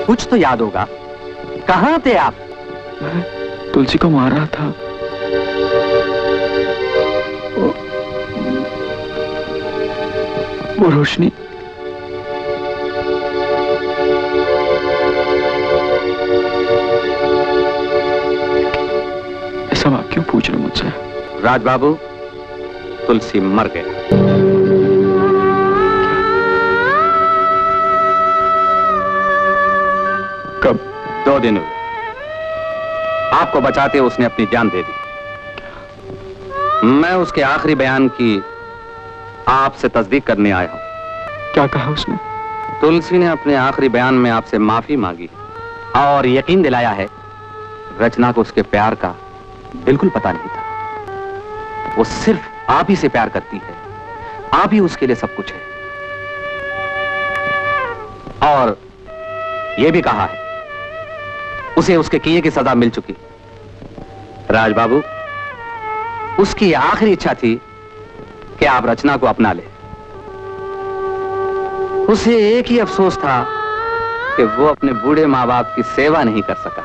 कुछ तो याद होगा। कहाँ थे आप? तुलसी को मार रहा था। वो रोशनी। सब आप क्यों पूछ रहे हो मुझसे? राज बाबू, तुलसी मर गए। कब? 2 दिन हुए। आपको बचाते उसने अपनी जान दे दी। मैं उसके आखिरी बयान की आपसे तस्दीक करने आया हूं। क्या कहा उसने? तुलसी ने अपने आखिरी बयान में आपसे माफी मांगी और यकीन दिलाया है रचना को उसके प्यार का बिल्कुल पता नहीं था। वो सिर्फ आप ही से प्यार करती है, आप ही उसके लिए सब कुछ है। और यह भी कहा है उसे उसके किए की सजा मिल चुकी। राज बाबू, उसकी आखिरी इच्छा थी कि आप रचना को अपना ले। उसे एक ही अफसोस था कि वो अपने बूढ़े माँ बाप की सेवा नहीं कर सका।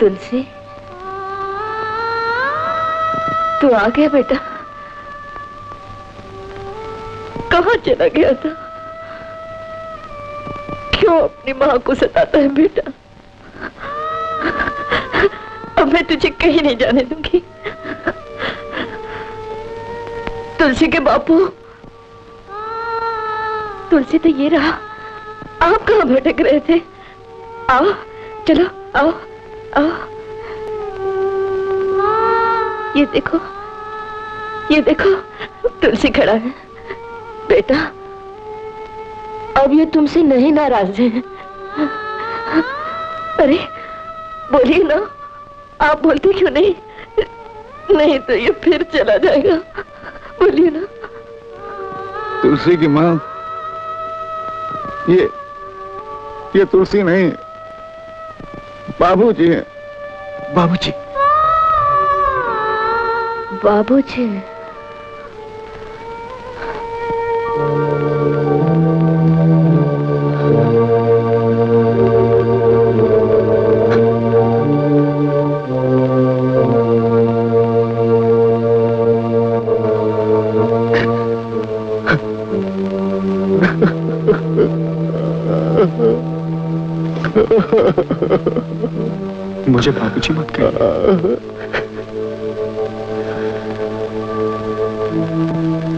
तुलसी, तू आ गया बेटा? कहाँ चला गया था? क्यों अपनी माँ को सताता है बेटा? अब मैं तुझे कहीं नहीं जाने दूंगी। तुलसी के बापू, तुलसी तो ये रहा। आप कहाँ भटक रहे थे? आओ, चलो, आओ आओ। ये देखो, ये देखो, तुलसी खड़ा है। बेटा, अब ये तुमसे नहीं नाराज है। अरे बोलिए ना, आप बोलते क्यों नहीं? नहीं तो ये फिर चला जाएगा। बोलिए ना। तुलसी की माँ, ये तुलसी नहीं, बाबूजी है। बाबूजी? बाबूजी? मुझे बाबूजी मत कहिए।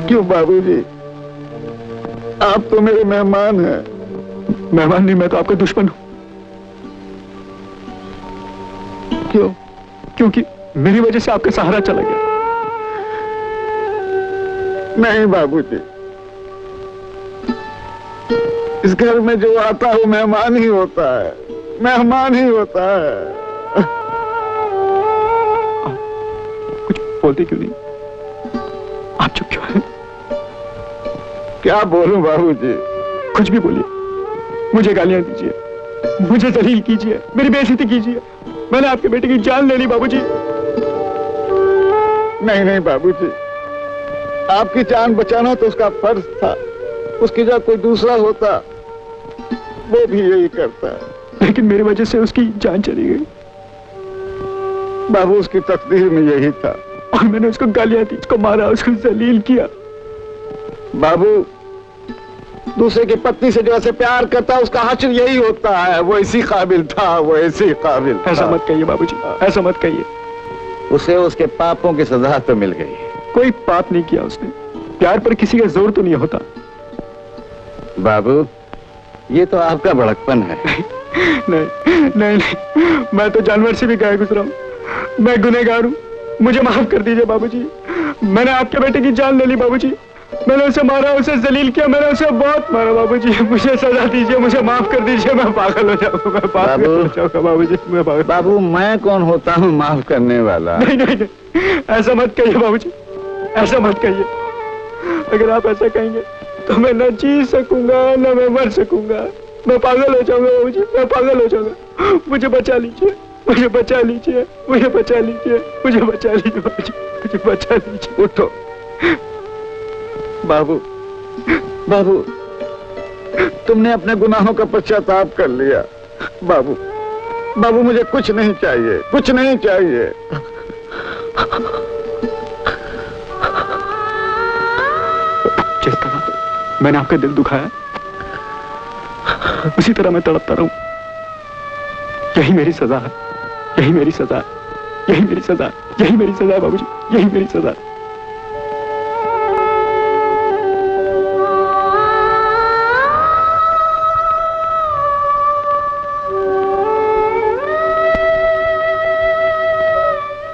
क्यों बाबूजी? आप तो मेरे मेहमान हैं। मेहमान नहीं, मैं तो आपका दुश्मन हूं। क्यों? क्योंकि मेरी वजह से आपका सहारा चला गया। नहीं बाबूजी, इस घर में जो आता है वो मेहमान ही होता है, मेहमान ही होता है। कुछ बोलते क्यों नहीं? आप चुप क्यों हैं? क्या बोलूं बाबूजी? कुछ भी बोलिए, मुझे गालियां दीजिए, मुझे जलील कीजिए, मेरी बेइज्जती कीजिए। मैंने आपके बेटे की जान ले ली बाबूजी। नहीं नहीं बाबूजी, आपकी जान बचाना तो उसका फर्ज था। उसकी जगह कोई दूसरा होता वो भी यही करता है। लेकिन मेरी वजह से उसकी जान चली गई। बाबू, उसकी तकदीर में यही था। और मैंने उसको गालियां दी, उसको मारा, उसको जलील किया। बाबू, दूसरे की पत्नी से जो ऐसे प्यार करता है उसका हश्र यही होता है। वो इसी काबिल था, वो इसी काबिल था। ऐसा मत कहिए बाबूजी, ऐसा मत कहिए। उसे उसके पापों की सजा तो मिल गई। कोई पाप नहीं किया उसने। प्यार पर किसी का जोर तो नहीं होता। बाबू, ये तो आपका बड़कपन है। नहीं नहीं नहीं, मैं तो जानवर से भी गया गुजरा हूं। मैं गुनहगार हूं, मुझे माफ कर दीजिए बाबूजी। मैंने आपके बेटे की जान ले ली बाबूजी। मैंने उसे मारा, उसे जलील किया, मैंने उसे बहुत मारा बाबूजी। मुझे सजा दीजिए, मुझे माफ कर दीजिए। मैं पागल हो जाऊंगा, मैं पागल हो जाऊंगा बाबूजी। मैं पागल। बाबू, मैं कौन होता हूँ माफ करने वाला? नहीं नहीं नहीं, ऐसा मत कहिए बाबूजी, ऐसा मत कहिए। अगर आप ऐसा कहेंगे तो मैं न जी सकूंगा न मैं मर सकूंगा। मैं पागल हो जाऊंगा बाबूजी, मैं पागल हो जाऊंगा। मुझे बचा लीजिए, मुझे बचा लीजिए, मुझे बचा लीजिए, मुझे बचा लीजिए बाबूजी, मुझे बचा लीजिए। उठो बाबू, बाबू, तुमने अपने गुनाहों का पश्चाताप कर लिया। बाबू, बाबू, मुझे कुछ नहीं चाहिए, कुछ नहीं चाहिए। जिस तरह मैंने आपका दिल दुखाया, उसी तरह मैं तड़पता रहूं। यही मेरी सजा है, यही मेरी सजा है, यही मेरी सजा है, यही मेरी सजा है बाबूजी, यही मेरी सजा है।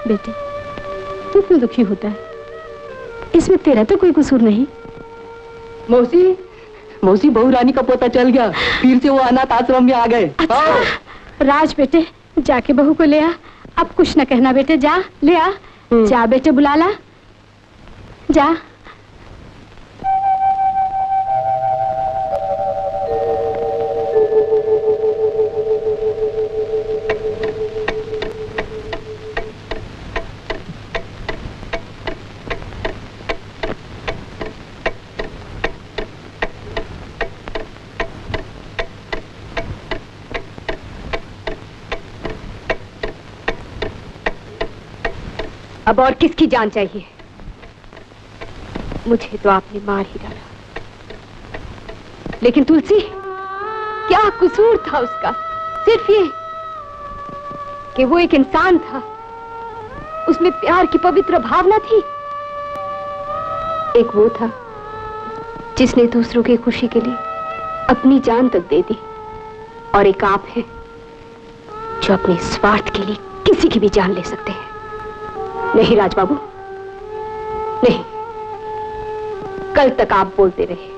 बेटे, तू क्यों दुखी होता है? इसमें तेरा तो कोई कसूर नहीं। मौसी, मौसी, बहू रानी का पोता चल गया, फिर से वो अनाथ आश्रम में आ गए। अच्छा, राज बेटे, जाके बहू को ले आ। अब कुछ न कहना बेटे, जा ले आ। जा बेटे, बुला ला, जा। अब और किसकी जान चाहिए? मुझे तो आपने मार ही डाला, लेकिन तुलसी, क्या कसूर था उसका? सिर्फ ये कि वो एक इंसान था, उसमें प्यार की पवित्र भावना थी। एक वो था जिसने दूसरों की खुशी के लिए अपनी जान तक दे दी, और एक आप है जो अपने स्वार्थ के लिए किसी की भी जान ले सकते हैं। नहीं राजबाबू, नहीं। कल तक आप बोलते रहे,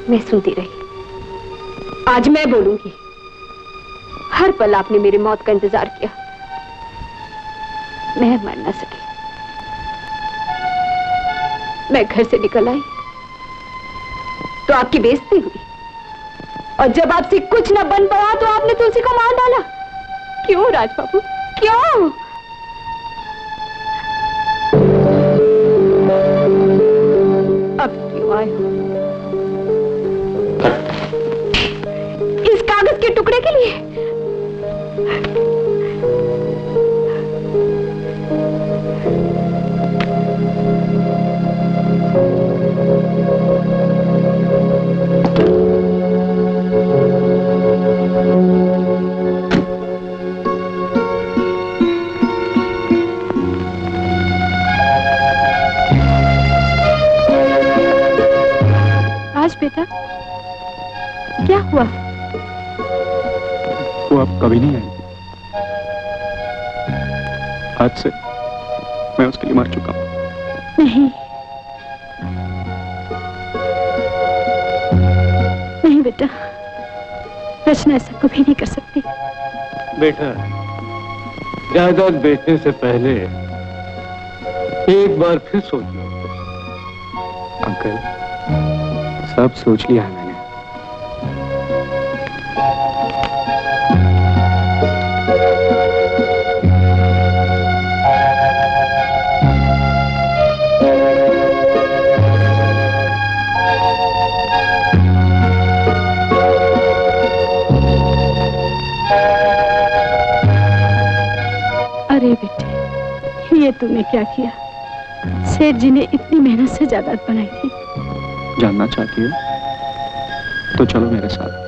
मैं सुनती रही। आज मैं बोलूंगी। हर पल आपने मेरी मौत का इंतजार किया, मैं मर न सकी। मैं घर से निकल आई तो आपकी बेइज्जती हुई, और जब आपसे कुछ न बन पाया तो आपने तुलसी को मार डाला। क्यों राजबाबू, क्यों? अब क्यों आए हो? इस कागज के टुकड़े के लिए? बेटा, क्या हुआ? वो अब कभी नहीं आएगी। आज से मैं उसके लिए मर चुका हूं। नहीं नहीं बेटा, रचना ऐसा कभी नहीं कर सकती। बेटा, जायदाद बेचने से पहले एक बार फिर सोच लो। अंकल, सब सोच लिया है मैंने। अरे बेटे, ये तूने क्या किया? सेठ जी ने इतनी मेहनत से जायदाद बनाई थी। जानना चाहती हो तो चलो मेरे साथ।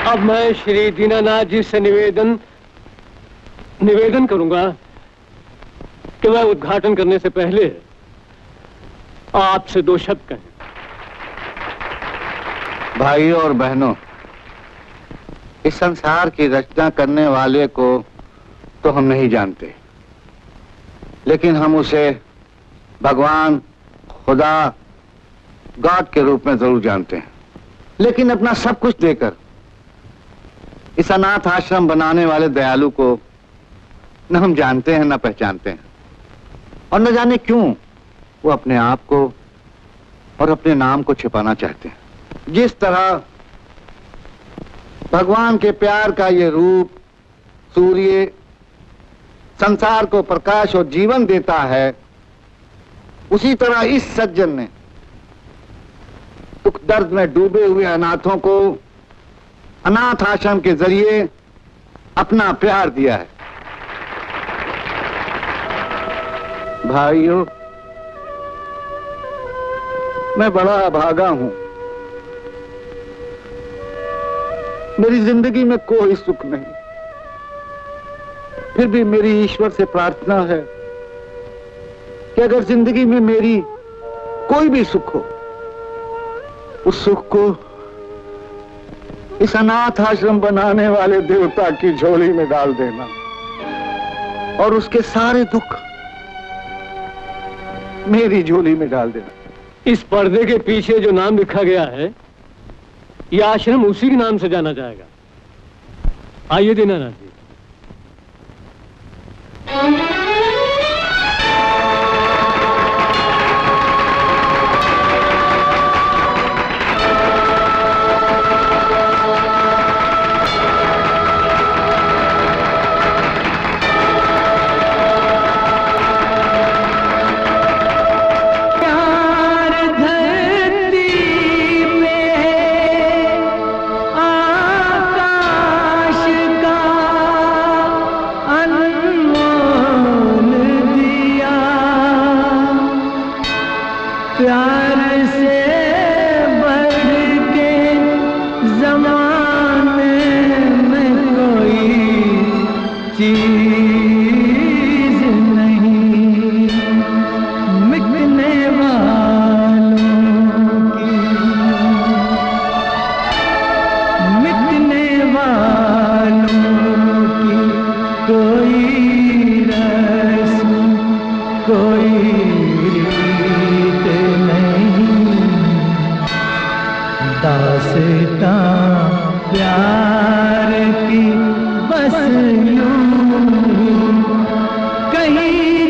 अब मैं श्री दीनानाथ जी से निवेदन करूंगा कि वह उद्घाटन करने से पहले आपसे 2 शब्द कहें। भाइयों और बहनों, इस संसार की रचना करने वाले को तो हम नहीं जानते, लेकिन हम उसे भगवान, खुदा, गॉड के रूप में जरूर जानते हैं। लेकिन अपना सब कुछ देकर इस अनाथ आश्रम बनाने वाले दयालु को न हम जानते हैं न पहचानते हैं, और न जाने क्यों वो अपने आप को और अपने नाम को छिपाना चाहते हैं। जिस तरह भगवान के प्यार का ये रूप सूर्य संसार को प्रकाश और जीवन देता है, उसी तरह इस सज्जन ने दुख दर्द में डूबे हुए अनाथों को अनाथ आश्रम के जरिए अपना प्यार दिया है। भाइयों, मैं बड़ा अभागा हूं। मेरी जिंदगी में कोई सुख नहीं, फिर भी मेरी ईश्वर से प्रार्थना है कि अगर जिंदगी में मेरी कोई भी सुख हो, उस सुख को इस अनाथ आश्रम बनाने वाले देवता की झोली में डाल देना और उसके सारे दुख मेरी झोली में डाल देना। इस पर्दे के पीछे जो नाम लिखा गया है, यह आश्रम उसी के नाम से जाना जाएगा। आइए दीनानाथ जी। दास्तां प्यार की बस यूं ही कहीं